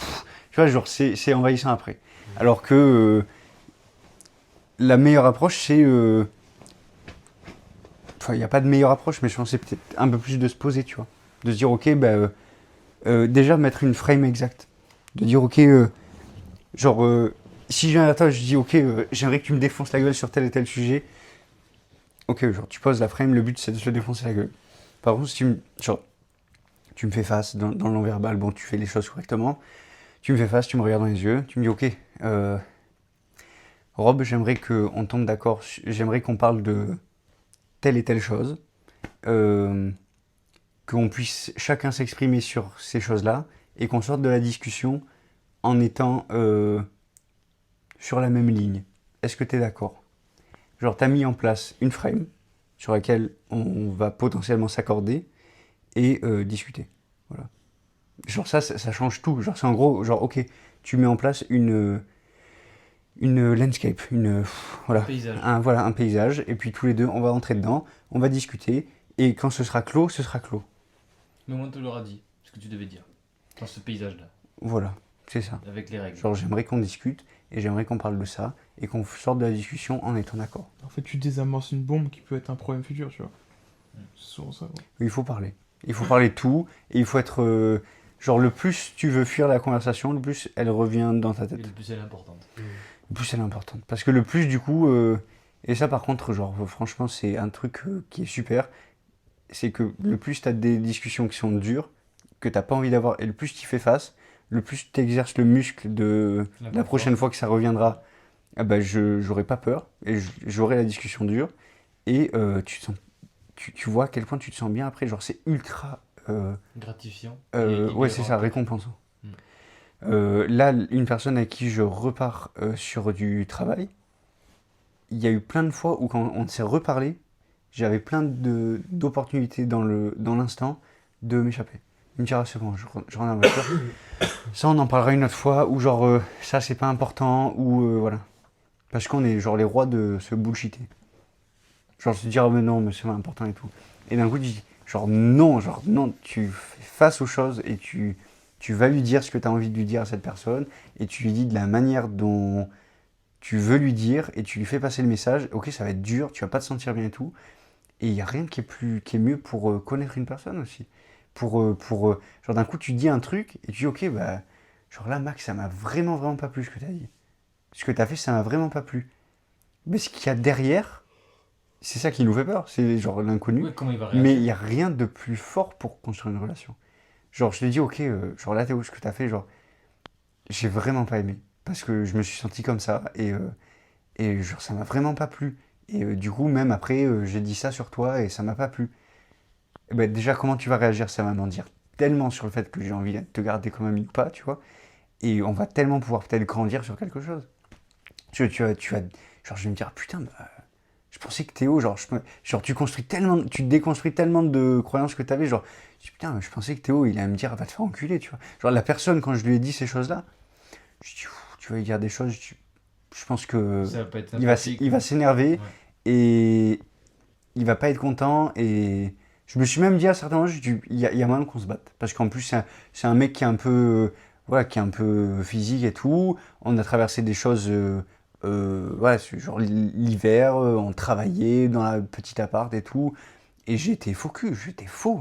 Tu vois, genre, c'est envahissant après. Alors que la meilleure approche, c'est. Enfin, il n'y a pas de meilleure approche, mais je pense que c'est peut-être un peu plus de se poser, tu vois. De se dire, ok, déjà mettre une frame exacte. De dire, ok, si je viens à toi, je dis, ok, j'aimerais que tu me défonces la gueule sur tel et tel sujet. Ok, genre, tu poses la frame, le but c'est de se défoncer la gueule. Par contre, si tu me fais face dans le non-verbal, bon, tu fais les choses correctement. Tu me fais face, tu me regardes dans les yeux, tu me dis, ok, Rob, j'aimerais qu'on tombe d'accord, j'aimerais qu'on parle de telle et telle chose, qu'on puisse chacun s'exprimer sur ces choses-là, et qu'on sorte de la discussion en étant sur la même ligne. Est-ce que tu es d'accord ? Genre, tu as mis en place une frame sur laquelle on va potentiellement s'accorder et discuter. Voilà. Genre ça change tout. Genre c'est en gros, genre ok, tu mets en place une landscape, voilà, un paysage, et puis tous les deux, on va entrer dedans, on va discuter, et quand ce sera clos, ce sera clos. Mais moi, on te l'aura dit, ce que tu devais dire, dans ce paysage-là, Voilà, c'est ça. avec les règles. Genre j'aimerais qu'on discute, et j'aimerais qu'on parle de ça, et qu'on sorte de la discussion en étant d'accord. En fait, tu désamorces une bombe qui peut être un problème futur, tu vois. C'est souvent ça. Ouais. Il faut parler. Il faut parler de tout, et il faut être... genre le plus tu veux fuir la conversation, le plus elle revient dans ta tête. Et le plus elle est importante. Le plus elle est importante. Parce que le plus du coup... et ça par contre, genre franchement c'est un truc qui est super, c'est que le plus tu as des discussions qui sont dures, que tu n'as pas envie d'avoir, et le plus tu fais face, le plus tu exerces le muscle de la prochaine fois que ça reviendra, j'aurai pas peur, et j'aurai la discussion dure, et tu vois à quel point tu te sens bien après, genre c'est ultra... gratifiant. ouais, c'est ça, récompensant. Là, une personne avec qui je repars sur du travail, il y a eu plein de fois où quand on s'est reparlé, j'avais plein d'opportunités dans l'instant de m'échapper. Il me dira, c'est bon, je rentre dans la voiture. Ça, on en parlera une autre fois, ou genre, ça, c'est pas important, ou voilà. Parce qu'on est genre les rois de se bullshiter. Genre se dire, oh, mais non, mais c'est pas important et tout. Et d'un coup, tu dis, genre non, tu fais face aux choses et tu vas lui dire ce que tu as envie de lui dire à cette personne, et tu lui dis de la manière dont tu veux lui dire, et tu lui fais passer le message. Ok, ça va être dur, tu vas pas te sentir bien et tout. Et il n'y a rien qui est mieux pour connaître une personne aussi. Genre d'un coup, tu dis un truc, et tu dis, ok, genre là, Max, ça m'a vraiment, vraiment pas plu ce que tu as dit. Ce que tu as fait, ça m'a vraiment pas plu. Mais ce qu'il y a derrière, c'est ça qui nous fait peur, c'est genre l'inconnu. Ouais, comment il va réagir. Mais il n'y a rien de plus fort pour construire une relation. Genre, je te dis, ok, genre là, Théo, ce que tu as fait, genre, j'ai vraiment pas aimé. Parce que je me suis senti comme ça, et genre, ça m'a vraiment pas plu. Et du coup, même après, j'ai dit ça sur toi, et ça m'a pas plu. eh ben, déjà, comment tu vas réagir, ça va m'en dire tellement sur le fait que j'ai envie de te garder comme ami ou pas, tu vois. Et on va tellement pouvoir peut-être grandir sur quelque chose. Genre, je vais me dire, putain, bah, je pensais que Théo, genre, tu déconstruis tellement de croyances que tu avais, genre, je dis, putain, je pensais que Théo, il allait me dire, va te faire enculer, tu vois. Genre, la personne, quand je lui ai dit ces choses-là, je dis, tu vas lui dire des choses, je pense que Ça va pas être il va s'énerver Ouais. et il va pas être content. Et je me suis même dit à certains moments, il y a moyen qu'on se batte. Parce qu'en plus, c'est un mec qui est un peu, voilà, qui est un peu physique et tout. On a traversé des choses, voilà, genre l'hiver, on travaillait dans la petite appart et tout. Et j'étais faux cul,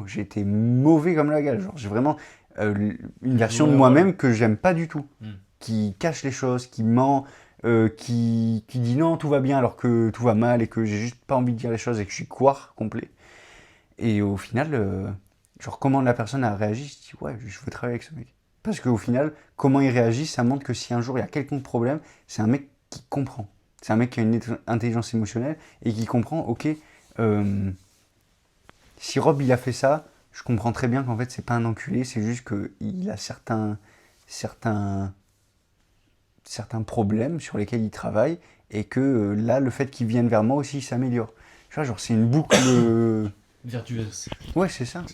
j'étais mauvais comme la gale. Genre, j'ai vraiment une version de joué un moi-même que j'aime pas du tout. Mm. Qui cache les choses, qui ment, qui dit non, tout va bien alors que tout va mal et que j'ai juste pas envie de dire les choses et que je suis couard complet. Et au final, genre comment la personne a réagi, je dis ouais, je veux travailler avec ce mec. Parce qu'au final, comment il réagit, ça montre que si un jour il y a quelconque problème, c'est un mec qui comprend. C'est un mec qui a une intelligence émotionnelle et qui comprend, ok, euh, si Rob il a fait ça, je comprends très bien qu'en fait c'est pas un enculé, c'est juste qu'il a certains problèmes sur lesquels il travaille et que là, le fait qu'il vienne vers moi aussi, il s'améliore. Tu vois, genre, c'est une boucle. Virtueuse. Ouais, c'est ça.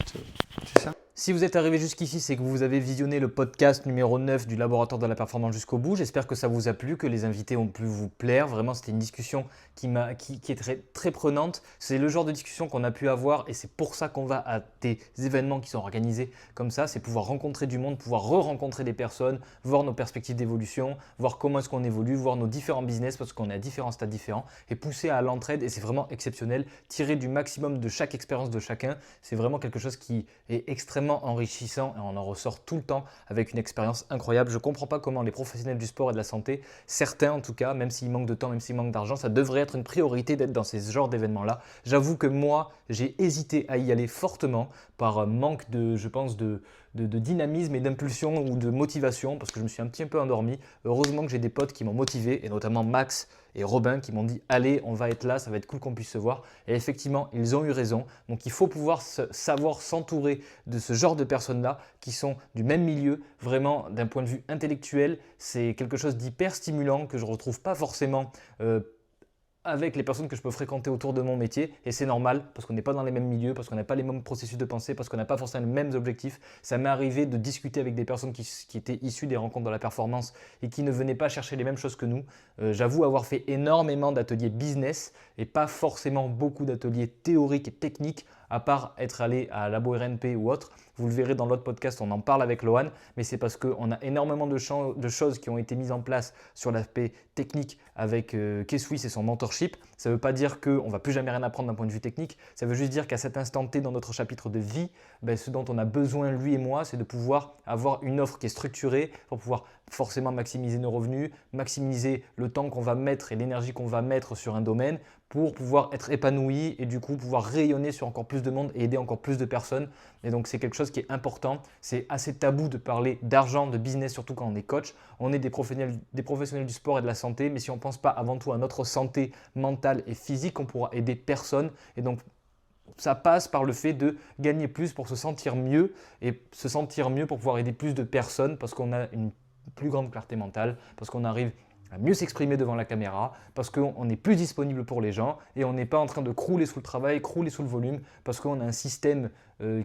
C'est ça. Si vous êtes arrivé jusqu'ici, c'est que vous avez visionné le podcast numéro 9 du Laboratoire de la Performance jusqu'au bout. J'espère que ça vous a plu, que les invités ont pu vous plaire. Vraiment, c'était une discussion qui est très, très prenante. C'est le genre de discussion qu'on a pu avoir et c'est pour ça qu'on va à des événements qui sont organisés comme ça. C'est pouvoir rencontrer du monde, pouvoir re-rencontrer des personnes, voir nos perspectives d'évolution, voir comment est-ce qu'on évolue, voir nos différents business parce qu'on est à différents stades différents et pousser à l'entraide. Et c'est vraiment exceptionnel. Tirer du maximum de chaque expérience de chacun, c'est vraiment quelque chose qui est extrêmement enrichissant et on en ressort tout le temps avec une expérience incroyable. Je ne comprends pas comment les professionnels du sport et de la santé, certains en tout cas, même s'ils manquent de temps, même s'ils manquent d'argent, ça devrait être une priorité d'être dans ces genres d'événements-là. J'avoue que moi, j'ai hésité à y aller fortement par manque de, je pense, de dynamisme et d'impulsion ou de motivation parce que je me suis un petit peu endormi. Heureusement que j'ai des potes qui m'ont motivé et notamment Max et Robin qui m'ont dit allez, on va être là, ça va être cool qu'on puisse se voir. Et effectivement, ils ont eu raison. Donc il faut pouvoir savoir s'entourer de ce genre de personnes-là qui sont du même milieu. Vraiment, d'un point de vue intellectuel, c'est quelque chose d'hyper stimulant que je ne retrouve pas forcément avec les personnes que je peux fréquenter autour de mon métier. Et c'est normal parce qu'on n'est pas dans les mêmes milieux, parce qu'on n'a pas les mêmes processus de pensée, parce qu'on n'a pas forcément les mêmes objectifs. Ça m'est arrivé de discuter avec des personnes qui étaient issues des rencontres dans la performance et qui ne venaient pas chercher les mêmes choses que nous. J'avoue avoir fait énormément d'ateliers business et pas forcément beaucoup d'ateliers théoriques et techniques, à part être allé à Labo RNP ou autre. Vous le verrez dans l'autre podcast, on en parle avec Lohan, mais c'est parce qu'on a énormément de choses qui ont été mises en place sur l'aspect technique avec K-Swiss et son mentorship. Ça ne veut pas dire qu'on ne va plus jamais rien apprendre d'un point de vue technique, ça veut juste dire qu'à cet instant T dans notre chapitre de vie, ce dont on a besoin, lui et moi, c'est de pouvoir avoir une offre qui est structurée pour pouvoir forcément maximiser nos revenus, maximiser le temps qu'on va mettre et l'énergie qu'on va mettre sur un domaine pour pouvoir être épanoui et du coup pouvoir rayonner sur encore plus de monde et aider encore plus de personnes. Et donc c'est quelque chose qui est important. C'est assez tabou de parler d'argent, de business, surtout quand on est coach. On est des professionnels du sport et de la santé, mais si on ne pense pas avant tout à notre santé mentale et physique, on pourra aider personne. Et donc ça passe par le fait de gagner plus pour se sentir mieux et se sentir mieux pour pouvoir aider plus de personnes parce qu'on a une plus grande clarté mentale, parce qu'on arrive à mieux s'exprimer devant la caméra, parce qu'on est plus disponible pour les gens et on n'est pas en train de crouler sous le travail, crouler sous le volume, parce qu'on a un système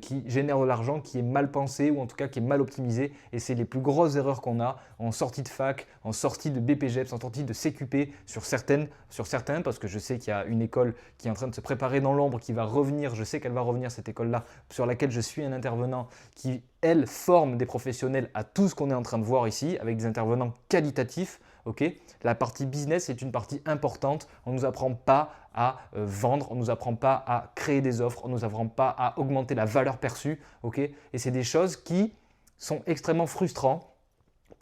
qui génère de l'argent qui est mal pensé ou en tout cas qui est mal optimisé. Et c'est les plus grosses erreurs qu'on a en sortie de fac, en sortie de BPGEPS, en sortie de CQP sur certains, parce que je sais qu'il y a une école qui est en train de se préparer dans l'ombre, qui va revenir, je sais qu'elle va revenir cette école-là, sur laquelle je suis un intervenant, qui elle forme des professionnels à tout ce qu'on est en train de voir ici, avec des intervenants qualitatifs. Okay, la partie business est une partie importante. On ne nous apprend pas à vendre, on ne nous apprend pas à créer des offres, on ne nous apprend pas à augmenter la valeur perçue. Okay, et c'est des choses qui sont extrêmement frustrantes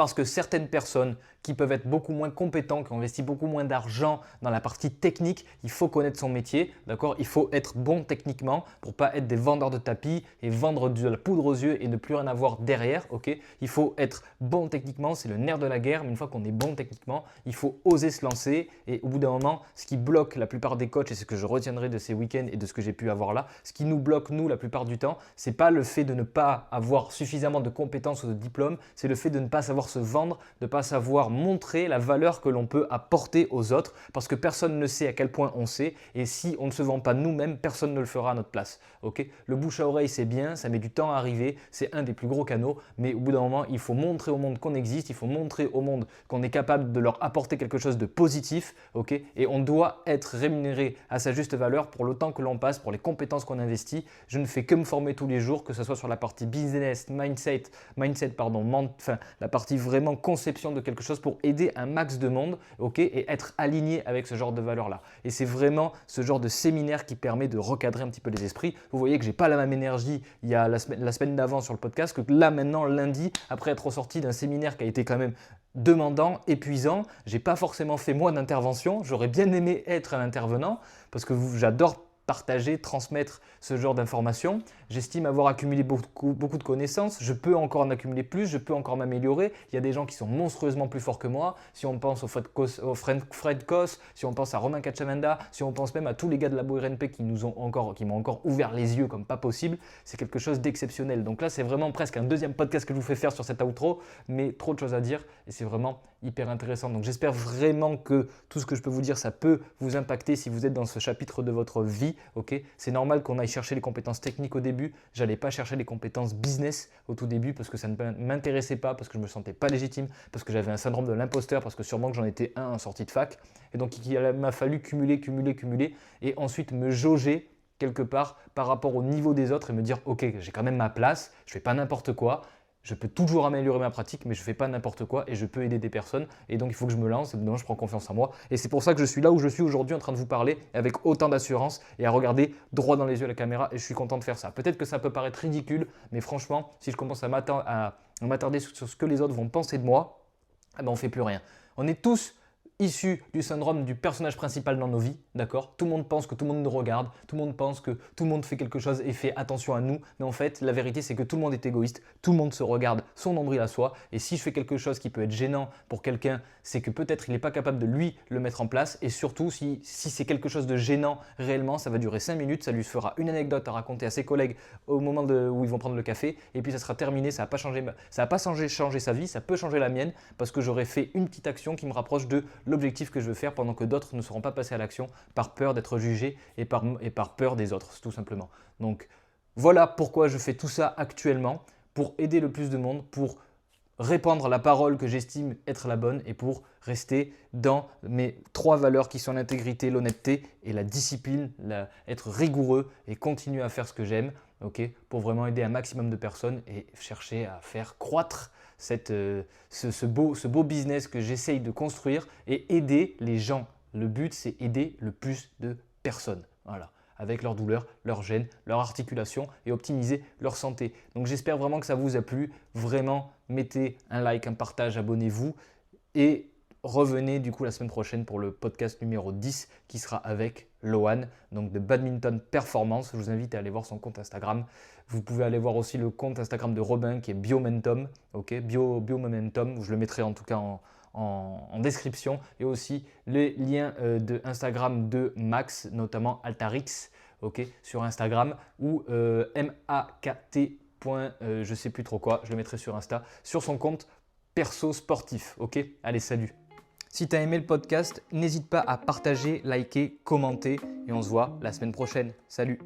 parce que certaines personnes qui peuvent être beaucoup moins compétents, qui ont investi beaucoup moins d'argent dans la partie technique, il faut connaître son métier, d'accord? Il faut être bon techniquement pour pas être des vendeurs de tapis et vendre de la poudre aux yeux et ne plus rien avoir derrière, ok? Il faut être bon techniquement, c'est le nerf de la guerre, mais une fois qu'on est bon techniquement, il faut oser se lancer et au bout d'un moment, ce qui bloque la plupart des coachs et ce que je retiendrai de ces week-ends et de ce que j'ai pu avoir là, ce qui nous bloque nous la plupart du temps, c'est pas le fait de ne pas avoir suffisamment de compétences ou de diplômes, c'est le fait de ne pas savoir se vendre, de ne pas savoir montrer la valeur que l'on peut apporter aux autres parce que personne ne sait à quel point on sait et si on ne se vend pas nous-mêmes, personne ne le fera à notre place. Okay, le bouche à oreille, c'est bien, ça met du temps à arriver, c'est un des plus gros canaux, mais au bout d'un moment, il faut montrer au monde qu'on existe, il faut montrer au monde qu'on est capable de leur apporter quelque chose de positif, okay, et on doit être rémunéré à sa juste valeur pour le temps que l'on passe, pour les compétences qu'on investit. Je ne fais que me former tous les jours, que ce soit sur la partie business, la partie vraiment conception de quelque chose pour aider un max de monde, okay, et être aligné avec ce genre de valeurs-là. Et c'est vraiment ce genre de séminaire qui permet de recadrer un petit peu les esprits. Vous voyez que je n'ai pas la même énergie il y a la semaine d'avant sur le podcast que là maintenant lundi, après être ressorti d'un séminaire qui a été quand même demandant, épuisant. Je n'ai pas forcément fait moi d'intervention. J'aurais bien aimé être un intervenant parce que j'adore partager, transmettre ce genre d'informations. J'estime avoir accumulé beaucoup de connaissances. Je peux encore en accumuler plus, je peux encore m'améliorer. Il y a des gens qui sont monstrueusement plus forts que moi. Si on pense au Fred Koss, si on pense à Romain Cachamanda, si on pense même à tous les gars de la RNP qui m'ont encore ouvert les yeux comme pas possible, c'est quelque chose d'exceptionnel. Donc là, c'est vraiment presque un deuxième podcast que je vous fais faire sur cet outro, mais trop de choses à dire et c'est vraiment hyper intéressant. Donc j'espère vraiment que tout ce que je peux vous dire, ça peut vous impacter si vous êtes dans ce chapitre de votre vie. Okay, c'est normal qu'on aille chercher les compétences techniques au début. Je n'allais pas chercher les compétences business au tout début parce que ça ne m'intéressait pas, parce que je ne me sentais pas légitime, parce que j'avais un syndrome de l'imposteur, parce que sûrement que j'en étais un en sortie de fac. Et donc il m'a fallu cumuler et ensuite me jauger quelque part par rapport au niveau des autres et me dire ok, j'ai quand même ma place, je ne fais pas n'importe quoi. Je peux toujours améliorer ma pratique, mais je ne fais pas n'importe quoi et je peux aider des personnes. Et donc, il faut que je me lance et dedans, je prends confiance en moi. Et c'est pour ça que je suis là où je suis aujourd'hui en train de vous parler avec autant d'assurance et à regarder droit dans les yeux à la caméra. Et je suis content de faire ça. Peut-être que ça peut paraître ridicule, mais franchement, si je commence à m'attarder sur ce que les autres vont penser de moi, eh ben, on ne fait plus rien. On est tous issu du syndrome du personnage principal dans nos vies, d'accord? Tout le monde pense que tout le monde nous regarde, tout le monde pense que tout le monde fait quelque chose et fait attention à nous, mais en fait, la vérité, c'est que tout le monde est égoïste, tout le monde se regarde son nombril à soi, et si je fais quelque chose qui peut être gênant pour quelqu'un, c'est que peut-être il n'est pas capable de lui le mettre en place, et surtout, si c'est quelque chose de gênant réellement, ça va durer 5 minutes, ça lui fera une anecdote à raconter à ses collègues au moment où ils vont prendre le café, et puis ça sera terminé, ça va pas changer sa vie, ça peut changer la mienne, parce que j'aurai fait une petite action qui me rapproche de l'objectif que je veux faire pendant que d'autres ne seront pas passés à l'action par peur d'être jugés et par peur des autres, tout simplement. Donc voilà pourquoi je fais tout ça actuellement, pour aider le plus de monde, pour répandre la parole que j'estime être la bonne et pour rester dans mes 3 valeurs qui sont l'intégrité, l'honnêteté et la discipline, être rigoureux et continuer à faire ce que j'aime, okay, pour vraiment aider un maximum de personnes et chercher à faire croître ce beau business que j'essaye de construire et aider les gens. Le but, c'est aider le plus de personnes. Voilà, avec leurs douleurs, leurs gènes, leurs articulations et optimiser leur santé. Donc j'espère vraiment que ça vous a plu. Vraiment, mettez un like, un partage, abonnez-vous et revenez du coup la semaine prochaine pour le podcast numéro 10 qui sera avec Lohan, donc de Badminton Performance. Je vous invite à aller voir son compte Instagram. Vous pouvez aller voir aussi le compte Instagram de Robin qui est Biomentum, okay, Biomomentum. Je le mettrai en tout cas en description et aussi les liens de Instagram de Max, notamment Altarix, okay, sur Instagram ou MAKT. Je sais plus trop quoi, je le mettrai sur Insta, sur son compte perso sportif. Ok, allez, salut. Si tu as aimé le podcast, n'hésite pas à partager, liker, commenter et on se voit la semaine prochaine. Salut.